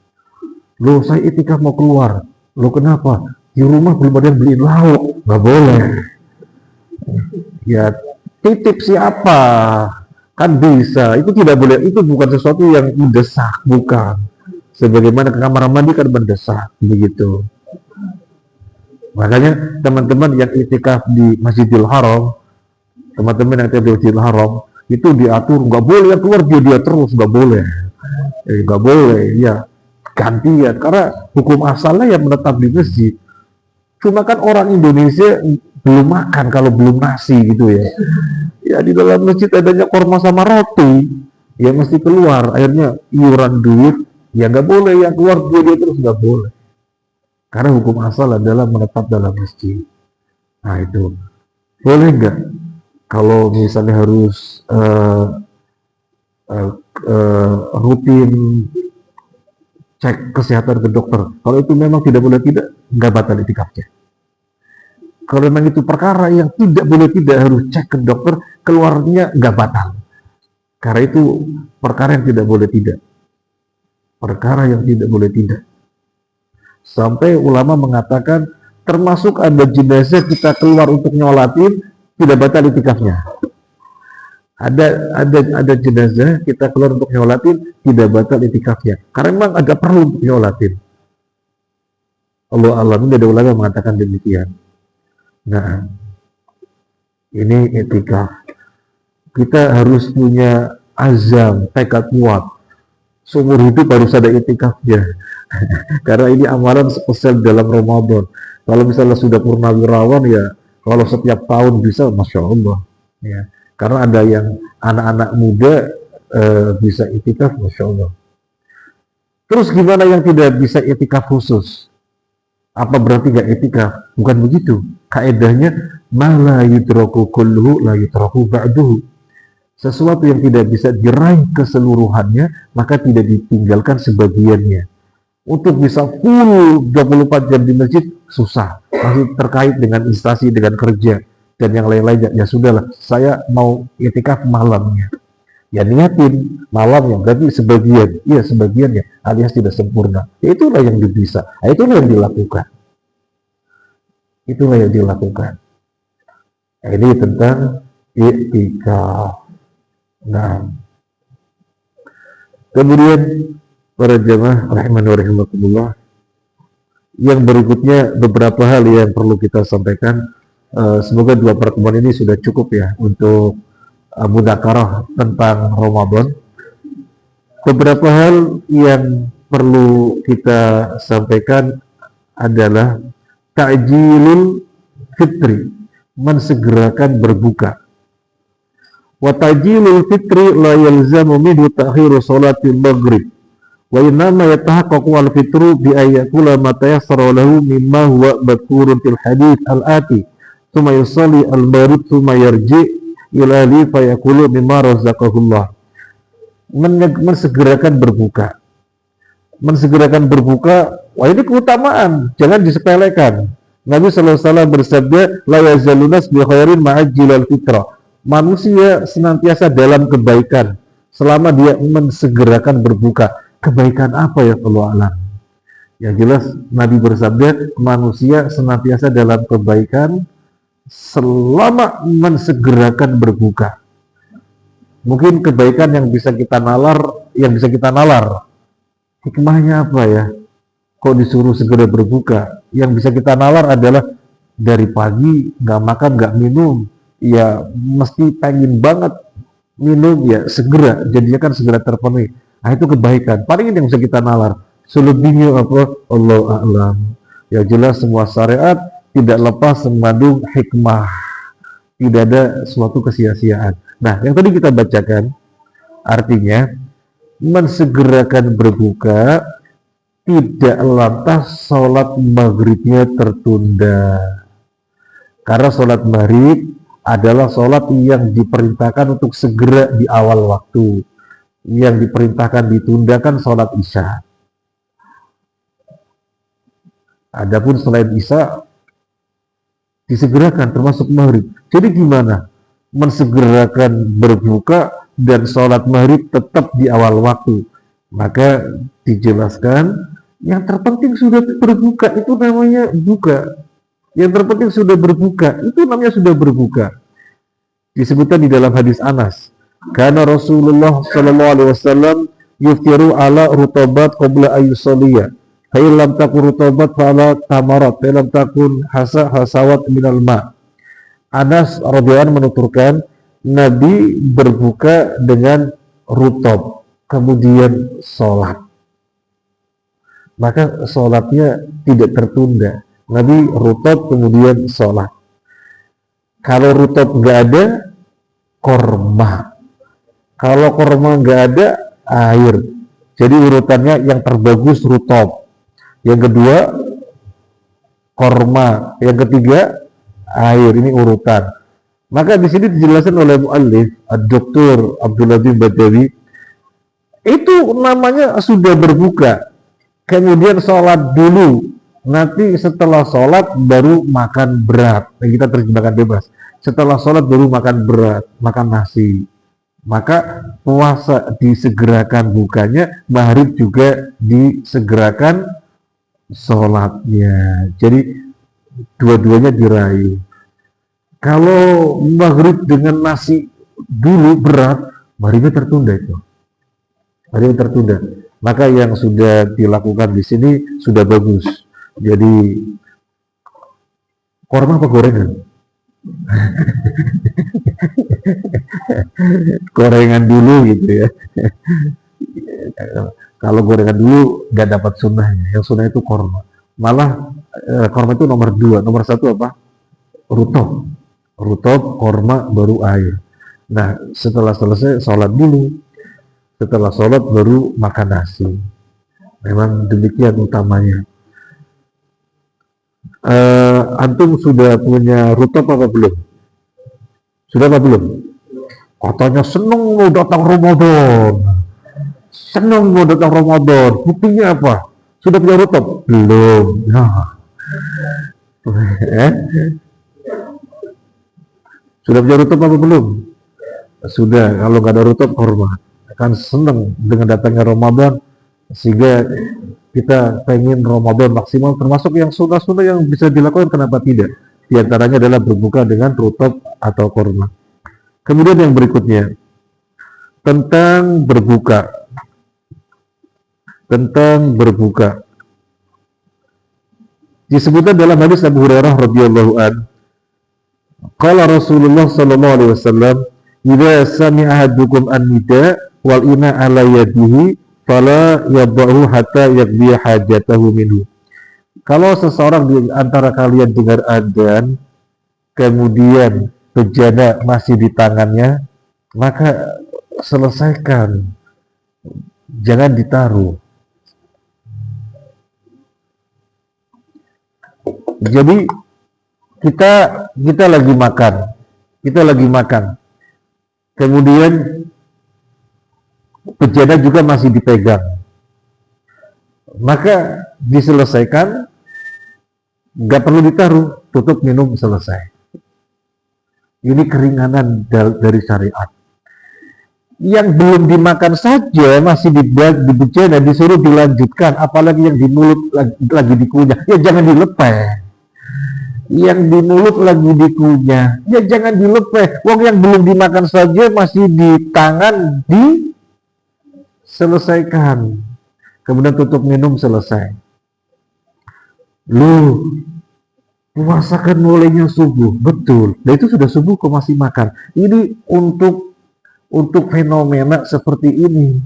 Loh, saya i'tikaf mau keluar. Loh, kenapa? Di rumah belum ada yang beliin lauk. Nggak boleh. Ya, titip siapa? Kan bisa. Itu tidak boleh. Itu bukan sesuatu yang mendesak. Bukan. Sebagaimana ke kamar mandi kan mendesak. Begitu. Makanya teman-teman yang i'tikaf di Masjidil Haram, teman-teman yang di Masjidil Haram, itu diatur, nggak boleh keluar dia terus, nggak boleh. Nggak boleh, ya gantian. Karena hukum asalnya yang menetap di masjid. Cuma kan orang Indonesia belum makan kalau belum nasi gitu ya. Ya di dalam masjid adanya korma sama roti, ya mesti keluar. Akhirnya iuran duit, ya nggak boleh. Yang keluar dia terus nggak boleh. Karena hukum asal adalah menetap dalam masjid. Nah itu boleh nggak? Kalau misalnya harus rutin cek kesehatan ke dokter. Kalau itu memang tidak boleh tidak, nggak batal i'tikafnya. Kalau memang itu perkara yang tidak boleh tidak harus cek ke dokter, keluarnya nggak batal. Karena itu perkara yang tidak boleh tidak. Perkara yang tidak boleh tidak. Sampai ulama mengatakan termasuk ada jenazah kita keluar untuk nyolatin, tidak batal i'tikafnya. Ada jenazah kita keluar untuk nyolatin, tidak batal i'tikafnya. Karena memang agak perlu untuk nyolatin. Allah alam, ada ulama mengatakan demikian. Nah, ini i'tikaf. Kita harus punya azam, tekad kuat. Seumur hidup harus ada i'tikafnya. Karena ini amalan spesial dalam Ramadan. Kalau misalnya sudah purnawirawan ya, kalau setiap tahun bisa, Masya Allah. Ya. Karena ada yang anak-anak muda bisa itikaf, Masya Allah. Terus gimana yang tidak bisa itikaf khusus? Apa berarti gak itikaf? Bukan begitu. Kaedahnya, ma la yudraku kulluhu la yudraku ba'duhu. Sesuatu yang tidak bisa diraih keseluruhannya, maka tidak ditinggalkan sebagiannya. Untuk bisa full 24 jam di masjid, susah. Masih terkait dengan instansi, dengan kerja, dan yang lain-lain. Ya sudahlah, saya mau itikaf malamnya. Ya niatin malamnya, berarti sebagian. Iya sebagiannya, alias tidak sempurna. Ya, itulah yang bisa. Nah, itulah yang dilakukan. Itulah yang dilakukan. Nah, ini tentang i'tikaf. Nah, kemudian para jamaah rahimani wa rahimakumullah, yang berikutnya beberapa hal yang perlu kita sampaikan. Semoga 2 pertemuan ini sudah cukup ya untuk mudzakarah tentang Ramadan. Beberapa hal yang perlu kita sampaikan adalah ta'jilul fitri, mensegerakan berbuka. Wa ta'jilul fitri la yalzamu minhu ta'khiru sholatil maghrib. Wa innama yatahaqqaqu al-fitru bi ayyakula ma tayassara lahu mimma huwa madhkurun fil hadits al-ati. Tsumma yusalli al-maghrib tsumma yarji' ila li fayakulu mimma razaqahullah. Mensegerakan berbuka. Mensegerakan berbuka, wah ini keutamaan, jangan disepelekan. Nabi SAW bersabda, la yazalunas bi khairin ma'ajjilal fitrah. Manusia senantiasa dalam kebaikan selama dia mensegerakan berbuka. Kebaikan apa ya Allah alam? Yang jelas Nabi bersabda, manusia senantiasa dalam kebaikan selama mensegerakan berbuka. Mungkin kebaikan yang bisa kita nalar, hikmahnya apa ya? Kok disuruh segera berbuka? Yang bisa kita nalar adalah dari pagi nggak makan nggak minum, ya mesti pengen banget minum, ya segera, jadinya kan segera terpenuhi. Nah itu kebaikan. Paling ini yang bisa kita nalar. Selebihnya apa? Allah a'lam. Ya jelas semua syariat tidak lepas mengandung hikmah, tidak ada suatu kesia-siaan. Nah, yang tadi kita bacakan, artinya mensegerakan berbuka, tidak lantas sholat maghribnya tertunda. Karena sholat maghrib adalah sholat yang diperintahkan untuk segera di awal waktu. Yang diperintahkan ditundakan sholat isya. Adapun selain isya, disegerakan termasuk maghrib. Jadi gimana? Mensegerakan berbuka dan sholat maghrib tetap di awal waktu. Maka dijelaskan yang terpenting sudah berbuka, itu namanya buka. Yang terpenting sudah berbuka, itu namanya sudah berbuka. Disebutkan di dalam hadis Anas, karena Rasulullah sallallahu alaihi wasallam yuftiru ala rutabat qabla ayyusaliya. Fa'ilam takun rutabat fa'ala tamarat, fa'ilam takun hasawat minal ma'. Anas radhiyallahu anhu menuturkan, Nabi berbuka dengan rutab, kemudian sholat. Maka sholatnya tidak tertunda. Nabi rutab kemudian sholat. Kalau rutab nggak ada, korma. Kalau korma nggak ada, air. Jadi urutannya yang terbagus rutab. Yang kedua, korma. Yang ketiga, air. Ini urutan. Maka di sini dijelaskan oleh muallif, Dr. Abdullah bin Badawi, itu namanya sudah berbuka. Kemudian sholat dulu. Nanti setelah sholat baru makan berat. Nah, kita terjemahkan bebas. Setelah sholat baru makan berat, makan nasi. Maka puasa disegerakan bukanya, maghrib juga disegerakan sholatnya. Jadi dua-duanya diraih. Kalau maghrib dengan nasi dulu berat, maghribnya tertunda itu. Maghribnya tertunda. Maka yang sudah dilakukan di sini sudah bagus. Jadi korma apa gorengan? Gorengan dulu gitu ya. Kalau gorengan dulu nggak dapat sunnahnya. Yang sunnah itu korma. Malah korma itu nomor 2. Nomor 1 apa? Rutob. Rutob, korma, baru air. Nah, setelah selesai sholat dulu, setelah sholat baru makan nasi. Memang demikian utamanya. Antum sudah punya rutop apa belum? Sudah apa belum? Katanya seneng mau datang Ramadan. Seneng mau datang Ramadan. Buktinya apa? Sudah punya rutop? Belum. Nah. Sudah punya rutop apa belum? Sudah. Kalau nggak ada rutop, hormat. Akan seneng dengan datangnya Ramadan, sehingga kita pengen Ramadan maksimal, termasuk yang sunnah-sunnah yang bisa dilakukan, kenapa tidak? Di antaranya adalah berbuka dengan rutop atau kurma. Kemudian yang berikutnya tentang berbuka. Disebutkan dalam hadis Abu Hurairah radhiyallahu an, qala Rasulullah sallallahu alaihi wasallam, "Idza sami'a ahadukum an-nida wal ina ala yadihi fala yad'uhu hatta yaqdi hajatahu minhu." Kalau seseorang di antara kalian dengar adzan, kemudian bejana masih di tangannya, maka selesaikan, jangan ditaruh. Jadi kita lagi makan, kemudian bejana juga masih dipegang, maka diselesaikan, nggak perlu ditaruh, tutup minum, selesai. Ini keringanan dari syariat. Yang belum dimakan saja masih di bejana disuruh dilanjutkan, apalagi yang di mulut lagi dikunyah, ya jangan dilepeh. Yang di mulut lagi dikunyah, ya jangan dilepeh. Wong yang belum dimakan saja masih di tangan, diselesaikan, kemudian tutup minum, selesai. Loh, puasa kan mulainya subuh, betul. Nah itu sudah subuh kok masih makan. Ini untuk fenomena seperti ini.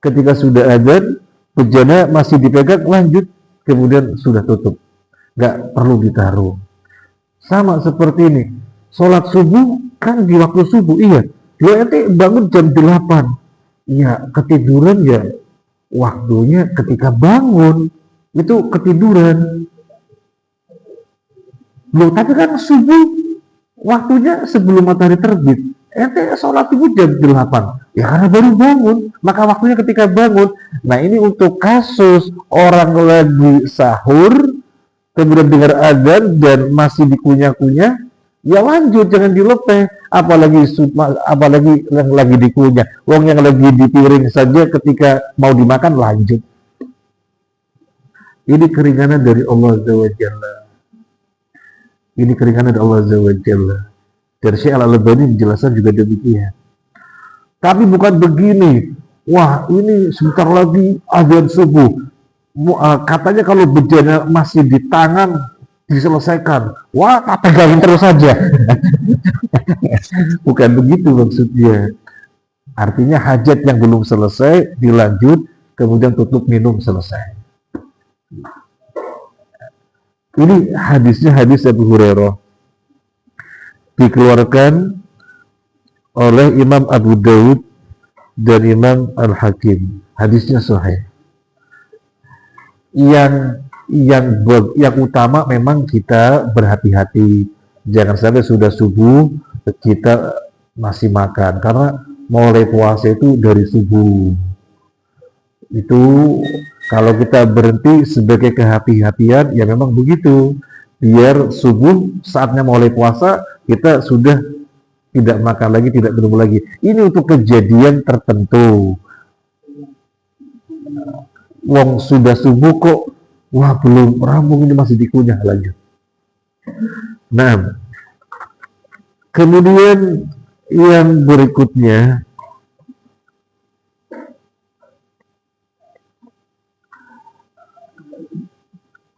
Ketika sudah adzan, bejana masih dipegang, lanjut, kemudian sudah tutup, nggak perlu ditaruh. Sama seperti ini, sholat subuh kan di waktu subuh, iya. Lo nanti bangun jam 8, iya, ketiduran ya waktunya ketika bangun, itu ketiduran. Loh, tapi kan subuh waktunya sebelum matahari terbit. Ente sholat subuh jam 8, ya karena baru bangun, maka waktunya ketika bangun. Nah ini untuk kasus orang lagi sahur, kemudian dengar adzan dan masih dikunyah-kunyah, ya lanjut, jangan dilepeh. Apalagi yang lagi dikunyah, wong yang lagi di piring saja ketika mau dimakan lanjut. Ini keringanan dari Allah Azza wa Jalla. Ini keringanan dari Allah Azza wa Jalla. Dari Syekh Al-Albani menjelaskan juga demikian. Tapi bukan begini, wah ini sebentar lagi adzan subuh, katanya kalau bejana masih di tangan diselesaikan, wah tak pegangin terus saja. Bukan begitu maksudnya. Artinya hajat yang belum selesai dilanjut, kemudian tutup minum, selesai. Ini hadisnya hadis Abu Hurairah, dikeluarkan oleh Imam Abu Dawud dan Imam Al-Hakim. Hadisnya sahih. Yang utama memang kita berhati-hati, jangan sampai sudah subuh kita masih makan, karena mulai puasa itu dari subuh. Itu kalau kita berhenti sebagai kehati-hatian, ya memang begitu, biar subuh saatnya mulai puasa kita sudah tidak makan lagi, tidak minum lagi. Ini untuk kejadian tertentu. Wong sudah subuh kok, wah belum rampung, ini masih dikunyah, lanjut. Nah, kemudian yang berikutnya,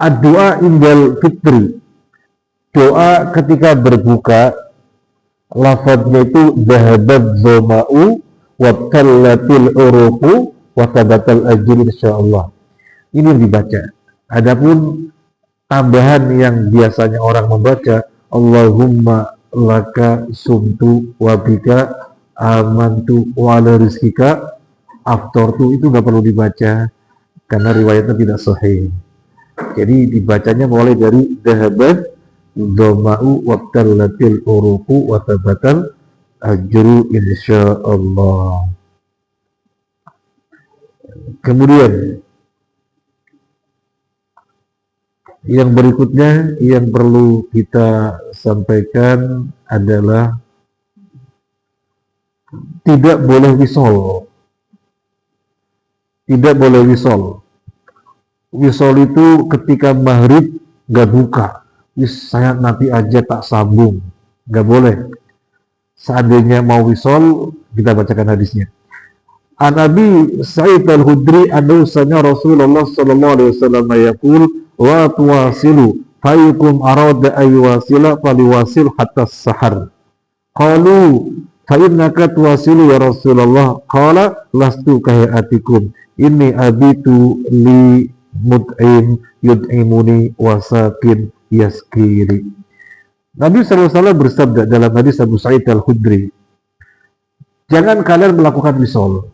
ad-doa indal fitri, doa ketika berbuka. Lafadznya itu dhahabat zama'u wa tallatil uruqu wa tabatal ajri insyaallah. Ini yang dibaca. Adapun tambahan yang biasanya orang membaca, Allahumma laka sumtu wa bika amantu wa ala rizkika aftartu, itu nggak perlu dibaca karena riwayatnya tidak sahih. Jadi dibacanya mulai dari dhahabat dhama'u wabtallatil uruqu wa tabatal ajru insyaallah. Kemudian yang berikutnya yang perlu kita sampaikan adalah tidak boleh wisol. Tidak boleh wisol. Wisol itu ketika maghrib gak buka. Saya nanti aja tak sambung. Gak boleh. Seandainya mau wisol, kita bacakan hadisnya. An Abi Sa'id al-Khudri annahu sami'a Rasulullah sallallahu alaihi wasallam yaqul wa tuwasilu fayukum arada ayyuwasila faliwasil hatta sahar. Qalu fa innaka tuwasilu ya Rasulullah, qala lastu kahayatikum inni abitu li mut'im yud'imuni wasakin yaskiri. Nabi SAW bersabda dalam hadis Abu Sa'id al-Khudri, jangan kalian melakukan wisol.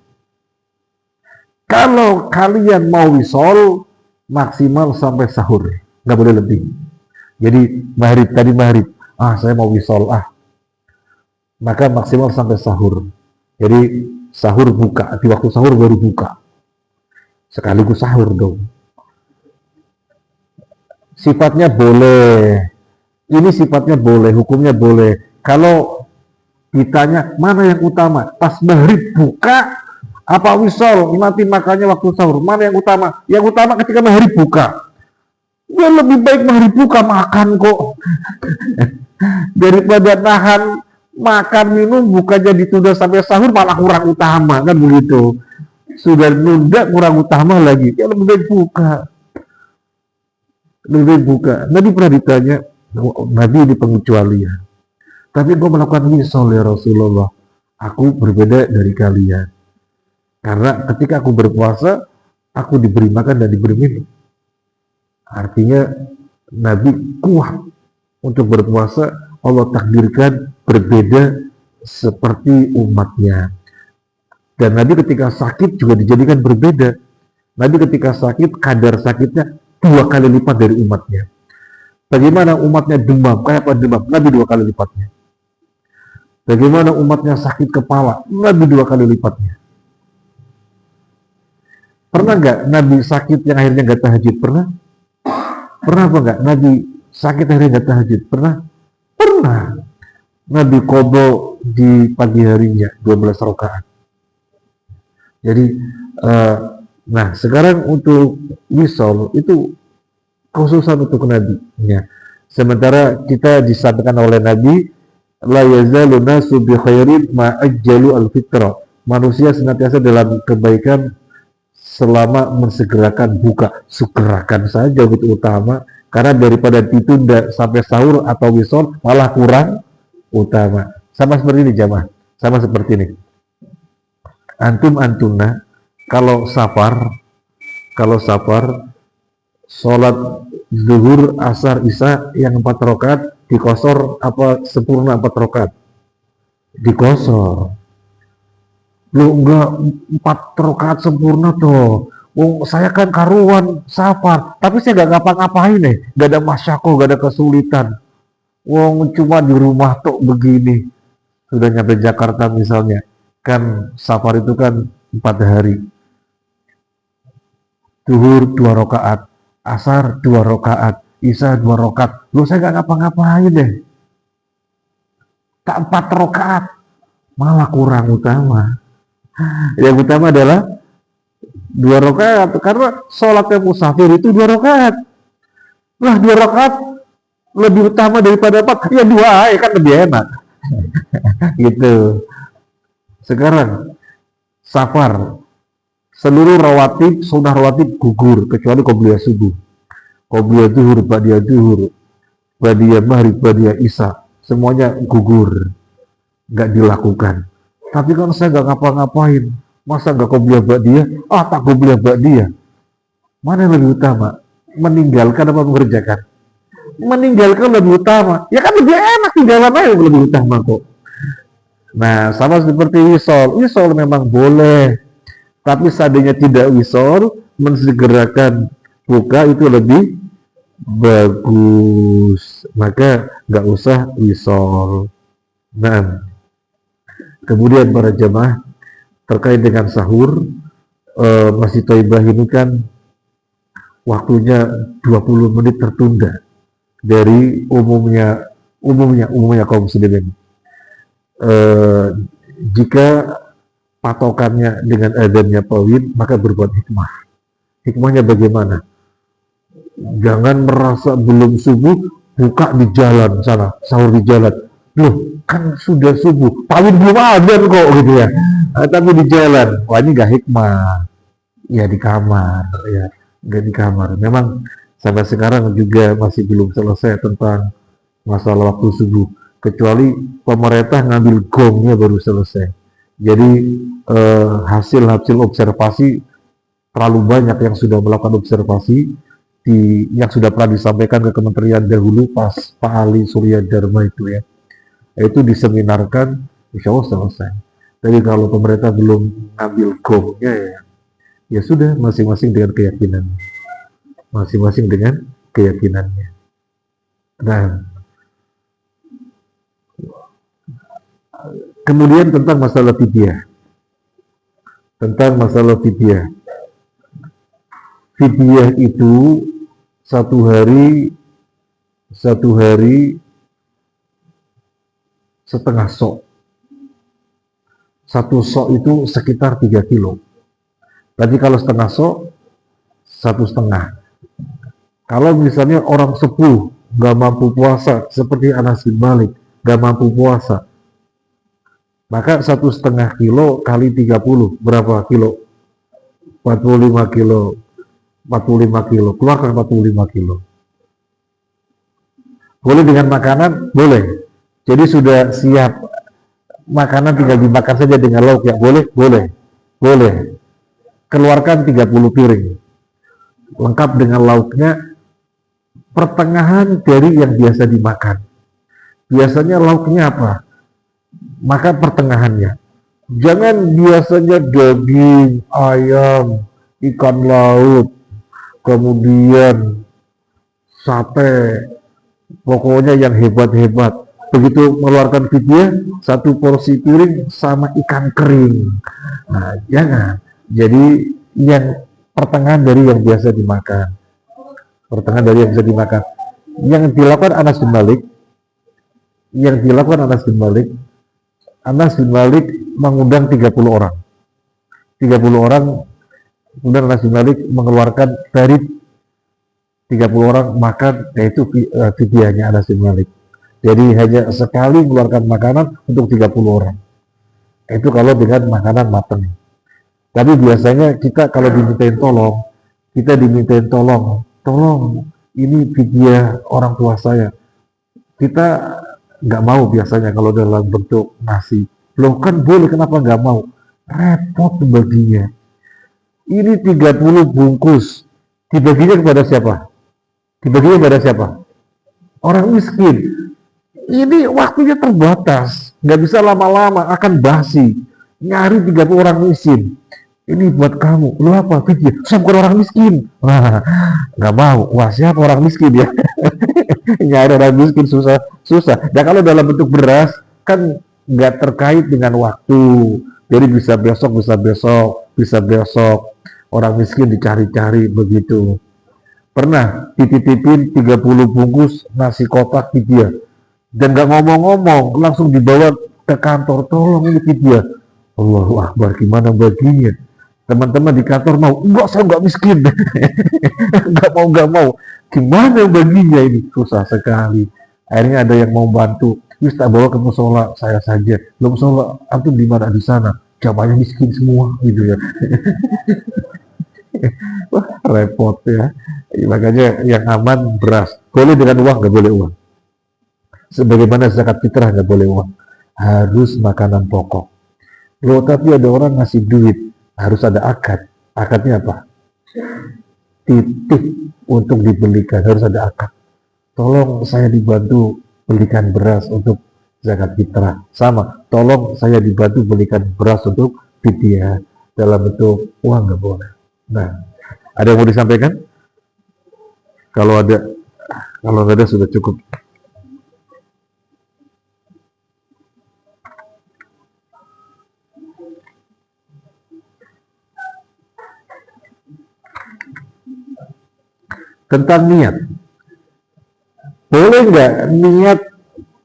Kalau kalian mau wisol, maksimal sampai sahur, nggak boleh lebih. Jadi maghrib, saya mau wisol, maka maksimal sampai sahur. Jadi sahur buka, di waktu sahur baru buka. Sekaligus sahur dong. Sifatnya boleh. Ini sifatnya boleh, hukumnya boleh. Kalau ditanya mana yang utama, pas maghrib buka apa wisol, nanti makannya waktu sahur, mana yang utama? Yang utama ketika maghrib buka. Ya lebih baik maghrib buka, makan kok. Daripada nahan makan minum bukannya ditunda sampai sahur malah kurang utama, kan begitu. Sudah nunda kurang utama lagi, ya lebih baik buka. Lebih baik buka. Nabi pernah ditanya, Nabi ini pengecualian. Tapi gue melakukan wisol ya Rasulullah. Aku berbeda dari kalian. Karena ketika aku berpuasa, aku diberi makan dan diberi minum. Artinya Nabi kuat untuk berpuasa. Allah takdirkan berbeda seperti umatnya. Dan Nabi ketika sakit juga dijadikan berbeda. Nabi ketika sakit, kadar sakitnya 2 kali lipat dari umatnya. Bagaimana umatnya demam? Kayak apa demam? Nabi 2 kali lipatnya. Bagaimana umatnya sakit kepala? Nabi 2 kali lipatnya. Pernah nggak Nabi sakit yang akhirnya nggak tahajud? Pernah? Pernah apa nggak Nabi sakit akhirnya nggak tahajud? Pernah? Pernah. Nabi qadha di pagi harinya 12 rakaat. Jadi, nah sekarang untuk wisol itu khususan untuk Nabi. Ya. Sementara kita disampaikan oleh Nabi, la yazalu nasu bi khairin ma ajjalu al-fitra. Manusia senantiasa dalam kebaikan selama mensegerakan buka. Segerakan saja itu utama, karena daripada ditunda sampai sahur atau wisol malah kurang utama. Sama seperti ini jamaah, sama seperti ini. Antuna kalau safar sholat zuhur, asar, isya yang 4 rakaat dikosor apa sempurna 4 rakaat? Dikosor. Lu enggak 4 rakaat sempurna tuh. Saya kan karuan safar, tapi saya enggak ngapa-ngapain nih, enggak ada masyakoh, enggak ada kesulitan. Cuma di rumah tuh begini. Sudah nyampe Jakarta misalnya, kan safar itu kan 4 hari. Zuhur 2 rakaat, asar 2 rakaat, isya 2 rakaat. Saya enggak ngapa-ngapain deh. Tak 4 rakaat, malah kurang utama. Yang utama adalah 2 rakaat, karena sholatnya musafir itu 2 rakaat. Nah 2 rakaat lebih utama daripada 4, ya 2 ya kan lebih enak. Gitu. Sekarang safar, seluruh rawatib, sunnah rawatib gugur kecuali qobliyah subuh, qobliyah zuhur, ba'diyah zuhur, ba'diyah maghrib, ba'diyah isya, semuanya gugur, nggak dilakukan. Tapi kan saya nggak ngapa-ngapain, masa nggak qobliyah ba'diyah? Tak qobliyah ba'diyah. Mana yang lebih utama? Meninggalkan apa mengerjakan? Meninggalkan lebih utama. Ya kan lebih enak, tinggalan aja lebih utama kok. Nah, sama seperti wisol. Wisol memang boleh, tapi seandainya tidak wisol, mensegerakan buka itu lebih bagus. Maka nggak usah wisol. Nah, kemudian para jemaah terkait dengan sahur, Masjid Thaibah ini kan waktunya 20 menit tertunda dari umumnya kaum muslimin. Eh, Jika patokannya dengan adanya pawin, maka berbuat hikmah. Hikmahnya bagaimana? Jangan merasa belum subuh, buka di jalan sana, sahur di jalan. Loh, kan sudah subuh, pawin belum ada kok gitu ya. Tapi di jalan, wah ini gak hikmah. Ya di kamar, ya nggak di kamar. Memang sampai sekarang juga masih belum selesai tentang masalah waktu subuh. Kecuali pemerintah ngambil gongnya baru selesai. Jadi hasil-hasil observasi terlalu banyak yang sudah melakukan observasi yang sudah pernah disampaikan ke kementerian dahulu pas Pak Ali Surya Dharma itu ya. Itu diseminarkan, insya Allah selesai. Tapi kalau pemerintah belum ngambil gongnya ya, ya sudah masing-masing dengan keyakinan, masing-masing dengan keyakinannya. Nah, kemudian tentang masalah fidyah, fidyah itu satu hari setengah sok. Satu sok itu sekitar 3 kilo. Tadi kalau setengah sok, 1,5. Kalau misalnya orang sepuh nggak mampu puasa, seperti Anas bin Malik nggak mampu puasa, maka 1,5 kilo kali 30 berapa kilo? 45 kilo. 45 kilo, keluarkan 45 kilo. Boleh dengan makanan? Boleh. Jadi sudah siap makanan, tinggal dimakan saja dengan lauk ya. Boleh? Boleh. Boleh. Keluarkan 30 piring. Lengkap dengan lauknya, pertengahan dari yang biasa dimakan. Biasanya lauknya apa? Maka pertengahannya. Jangan biasanya daging, ayam, ikan laut, kemudian sate, pokoknya yang hebat-hebat. Begitu mengeluarkan fidyah, 1 porsi piring sama ikan kering. Nah, jangan. Jadi yang pertengahan dari yang biasa dimakan. Pertengahan dari yang biasa dimakan. Yang dilakukan Anas bin Malik, Anas bin Malik mengundang 30 orang. 30 orang, kemudian Anas bin Malik mengeluarkan dari 30 orang makan, yaitu fidyahnya Anas bin Malik. Jadi hanya sekali mengeluarkan makanan untuk 30 orang. Itu kalau dengan makanan matang. Tapi biasanya kita kalau dimintain tolong, tolong ini fidyah orang tua saya. Kita nggak mau biasanya kalau dalam bentuk nasi. Loh kan boleh, kenapa nggak mau? Repot baginya. Ini 30 bungkus. Dibaginya kepada siapa? Orang miskin. Ini waktunya terbatas. Nggak bisa lama-lama, akan basi. Nyari 30 orang miskin. Ini buat kamu. Lu apa? Fidyah. Saya bukan orang miskin. Wah, nggak mau. Wah, siapa orang miskin ya? Nyari orang miskin susah. Dan kalau dalam bentuk beras kan nggak terkait dengan waktu. Jadi bisa besok. Orang miskin dicari-cari begitu. Pernah dititipin 30 bungkus nasi kotak fidyah. Dan nggak ngomong-ngomong, langsung dibawa ke kantor. Tolong ini fidyah. Allahu Akbar, gimana baginya? Teman-teman di kantor mau, enggak, saya nggak miskin. nggak mau. Gimana baginya ini? Susah sekali. Akhirnya ada yang mau bantu. Wis tak bawa ke musola saya saja. Lo musola, antum di mana? Di sana. Jamaahnya miskin semua, gitu ya. Wah, repot ya. Makanya yang aman beras. Boleh dengan uang, nggak boleh uang. Sebagaimana zakat fitrah nggak boleh uang. Harus makanan pokok. Loh, tapi ada orang ngasih duit, harus ada akad. Akadnya apa? Titip untuk dibelikan, harus ada akad. Tolong saya dibantu belikan beras untuk zakat fitrah. Sama, tolong saya dibantu belikan beras untuk fidyah dalam bentuk uang, nggak boleh. Nah, ada yang mau disampaikan? Kalau ada, kalau nggak ada sudah cukup. Tentang niat, boleh nggak niat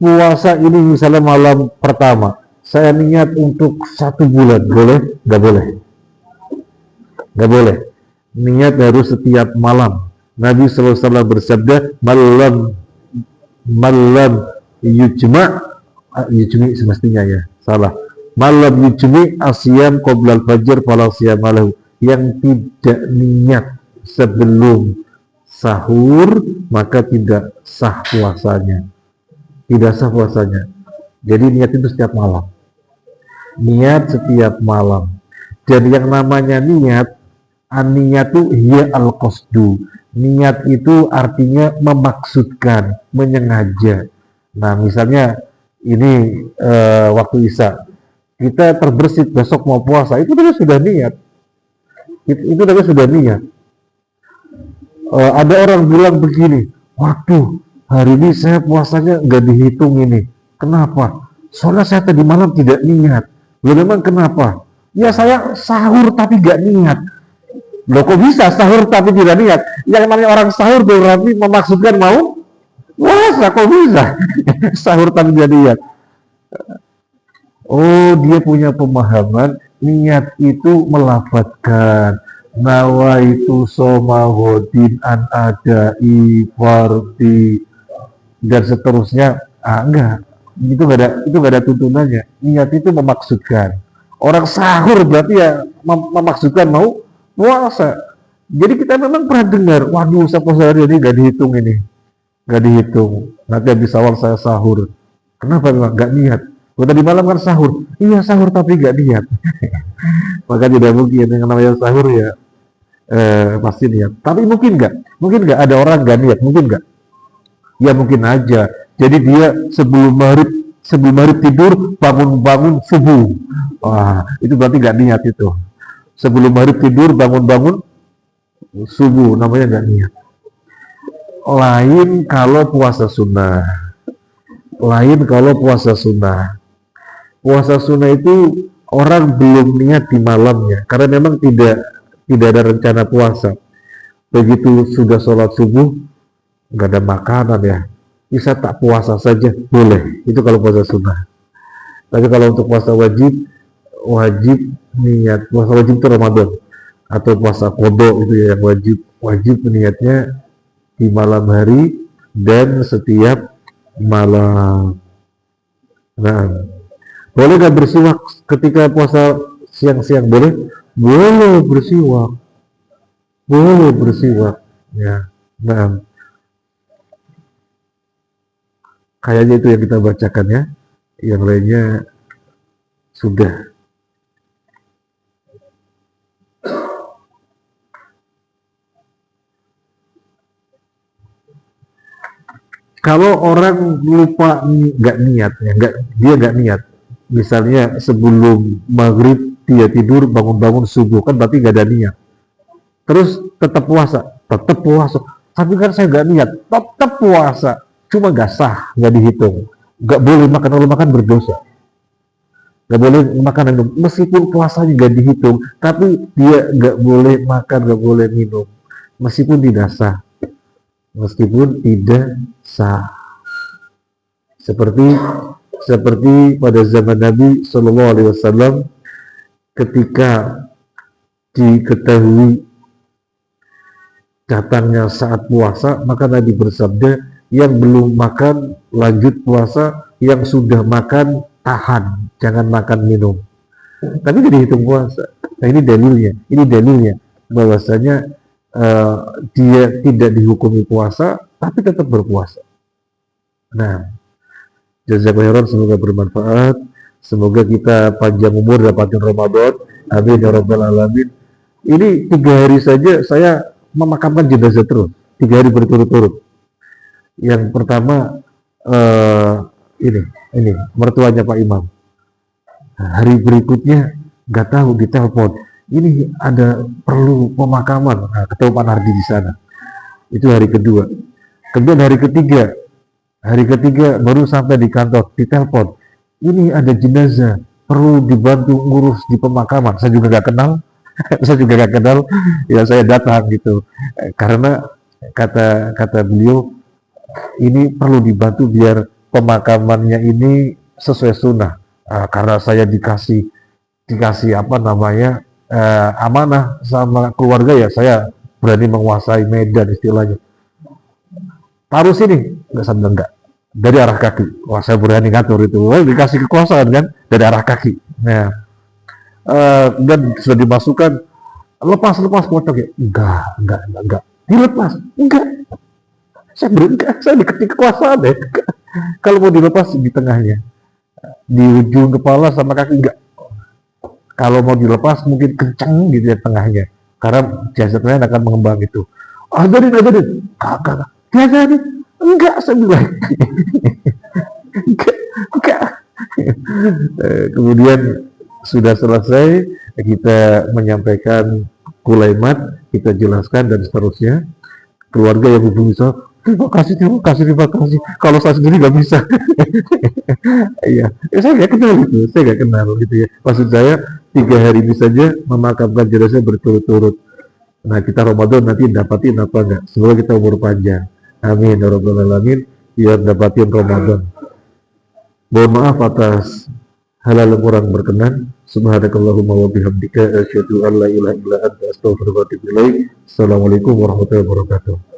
puasa ini misalnya malam pertama, saya niat untuk 1 bulan, boleh? Nggak boleh. Nggak boleh. Niat harus setiap malam. Nabi SAW bersabda, malam yujmi semestinya ya, salah. Malam yujmi asyam qoblal fajr fala siyam lahu. Yang tidak niat sebelum sahur, maka tidak sah puasanya. Tidak sah puasanya. Jadi niat itu setiap malam. Niat setiap malam. Dan yang namanya niat, an-niyat itu hiya al-qasdu. Niat itu artinya memaksudkan, menyengaja. Nah, misalnya ini waktu Isya, kita terbersit besok mau puasa, itu tadi sudah niat. Itu tadi sudah niat. Ada orang bilang begini, waduh, hari ini saya puasanya nggak dihitung ini. Kenapa? Soalnya saya tadi malam tidak niat. Loh, memang kenapa? Ya saya sahur tapi nggak niat. Loh, kok bisa sahur tapi tidak niat? Yang namanya orang sahur berarti memaksudkan mau puasa, kok bisa? Sahur tapi tidak niat. Oh, dia punya pemahaman niat itu melafadzkan nawaitu soma hodin an adai fardi dan seterusnya. Enggak, itu nggak ada tuntunannya. Niat itu memaksudkan. Orang sahur berarti ya memaksudkan mau puasa. Jadi kita memang pernah dengar, waduh, saya puasa hari ini nggak dihitung ini, nggak dihitung. Nanti habis awal saya sahur. Kenapa memang nggak niat? Tadi malam kan sahur. Iya sahur tapi nggak niat. Maka tidak mungkin yang namanya sahur ya pasti niat. Tapi mungkin nggak ada orang nggak niat, mungkin nggak? Ya mungkin aja. Jadi dia sebelum maghrib tidur bangun subuh. Wah, itu berarti nggak niat itu. Sebelum maghrib tidur bangun subuh, namanya nggak niat. Lain kalau puasa sunnah. Puasa sunnah itu orang belum niat di malamnya, karena memang tidak ada rencana puasa. Begitu sudah sholat subuh, nggak ada makanan ya, bisa tak puasa saja, boleh. Itu kalau puasa sunnah. Tapi kalau untuk puasa wajib niat. Puasa wajib itu Ramadan atau puasa qadha itu ya yang wajib niatnya di malam hari dan setiap malam. Nah, boleh nggak bersiwak ketika puasa siang-siang? Boleh bersiwak. Ya. Nah, kayaknya itu yang kita bacakan ya. Yang lainnya sudah. Kalau orang lupa nggak niat, ya, dia nggak niat. Misalnya sebelum maghrib dia tidur bangun subuh, kan berarti nggak ada niat. Terus tetap puasa. Tapi kan saya nggak niat, tetap puasa. Cuma nggak sah, nggak dihitung. Nggak boleh makan, kalau makan berdosa. Nggak boleh makan minum. Meskipun puasanya nggak dihitung, tapi dia nggak boleh makan, nggak boleh minum. Meskipun tidak sah. Seperti pada zaman Nabi Shallallahu Alaihi Wasallam ketika diketahui datangnya saat puasa, maka Nabi bersabda, yang belum makan lanjut puasa, yang sudah makan tahan, jangan makan minum. Tapi tidak dihitung puasa. Nah, ini dalilnya bahwasanya dia tidak dihukumi puasa, tapi tetap berpuasa. Nah, jazakallahu khairan, semoga bermanfaat. Semoga kita panjang umur dapatin Ramadan. Amin ya rabbal alamin. Ini 3 hari saja saya memakamkan jenazah terus, 3 hari berturut-turut. Yang pertama ini ini mertuanya Pak Imam. Hari berikutnya nggak tahu ditelepon, ini ada perlu pemakaman. Nah, ketemu Pak Nardi di sana. Itu hari kedua. Kemudian hari ketiga baru sampai di kantor, ditelepon, ini ada jenazah, perlu dibantu ngurus di pemakaman. Saya juga nggak kenal, saya juga nggak kenal, ya saya datang gitu. Karena kata beliau, ini perlu dibantu biar pemakamannya ini sesuai sunnah. Karena saya dikasih apa namanya amanah sama keluarga, ya saya berani menguasai medan istilahnya. Taruh sini, nggak sambil enggak dari arah kaki. Wah, saya berani ngatur itu. Wah, dikasih kekuasaan kan dari arah kaki. Nah, dan sudah dimasukkan, lepas potong ya. Enggak. Dilepas, enggak. Saya berengkak, saya dikasih kekuasaan ya. Kalau mau dilepas di tengahnya, di ujung kepala sama kaki enggak. Kalau mau dilepas mungkin kencang gitu ya tengahnya, karena jasadnya akan mengembang itu. Ajarin, kakak, enggak, saya bilang. enggak. Kemudian sudah selesai, kita menyampaikan kulaimat, kita jelaskan dan seterusnya. Keluarga yang hubungi saya, terima kasih. Kalau saya sendiri nggak bisa. Iya, saya nggak kenal gitu ya. Maksud saya 3 hari ini saja memakamkan jenazah berturut-turut. Nah, kita Ramadan nanti dapatin apa enggak? Semoga kita umur panjang. Amin ya rabbal alamin. Biar dapatin Ramadan. Mohon maaf atas hal-hal yang kurang berkenan. Subhanakallahumma wa bihamdika asyhadu an la ilaha illa anta astaghfiruka wa atubu ilaik. Assalamualaikum warahmatullahi wabarakatuh.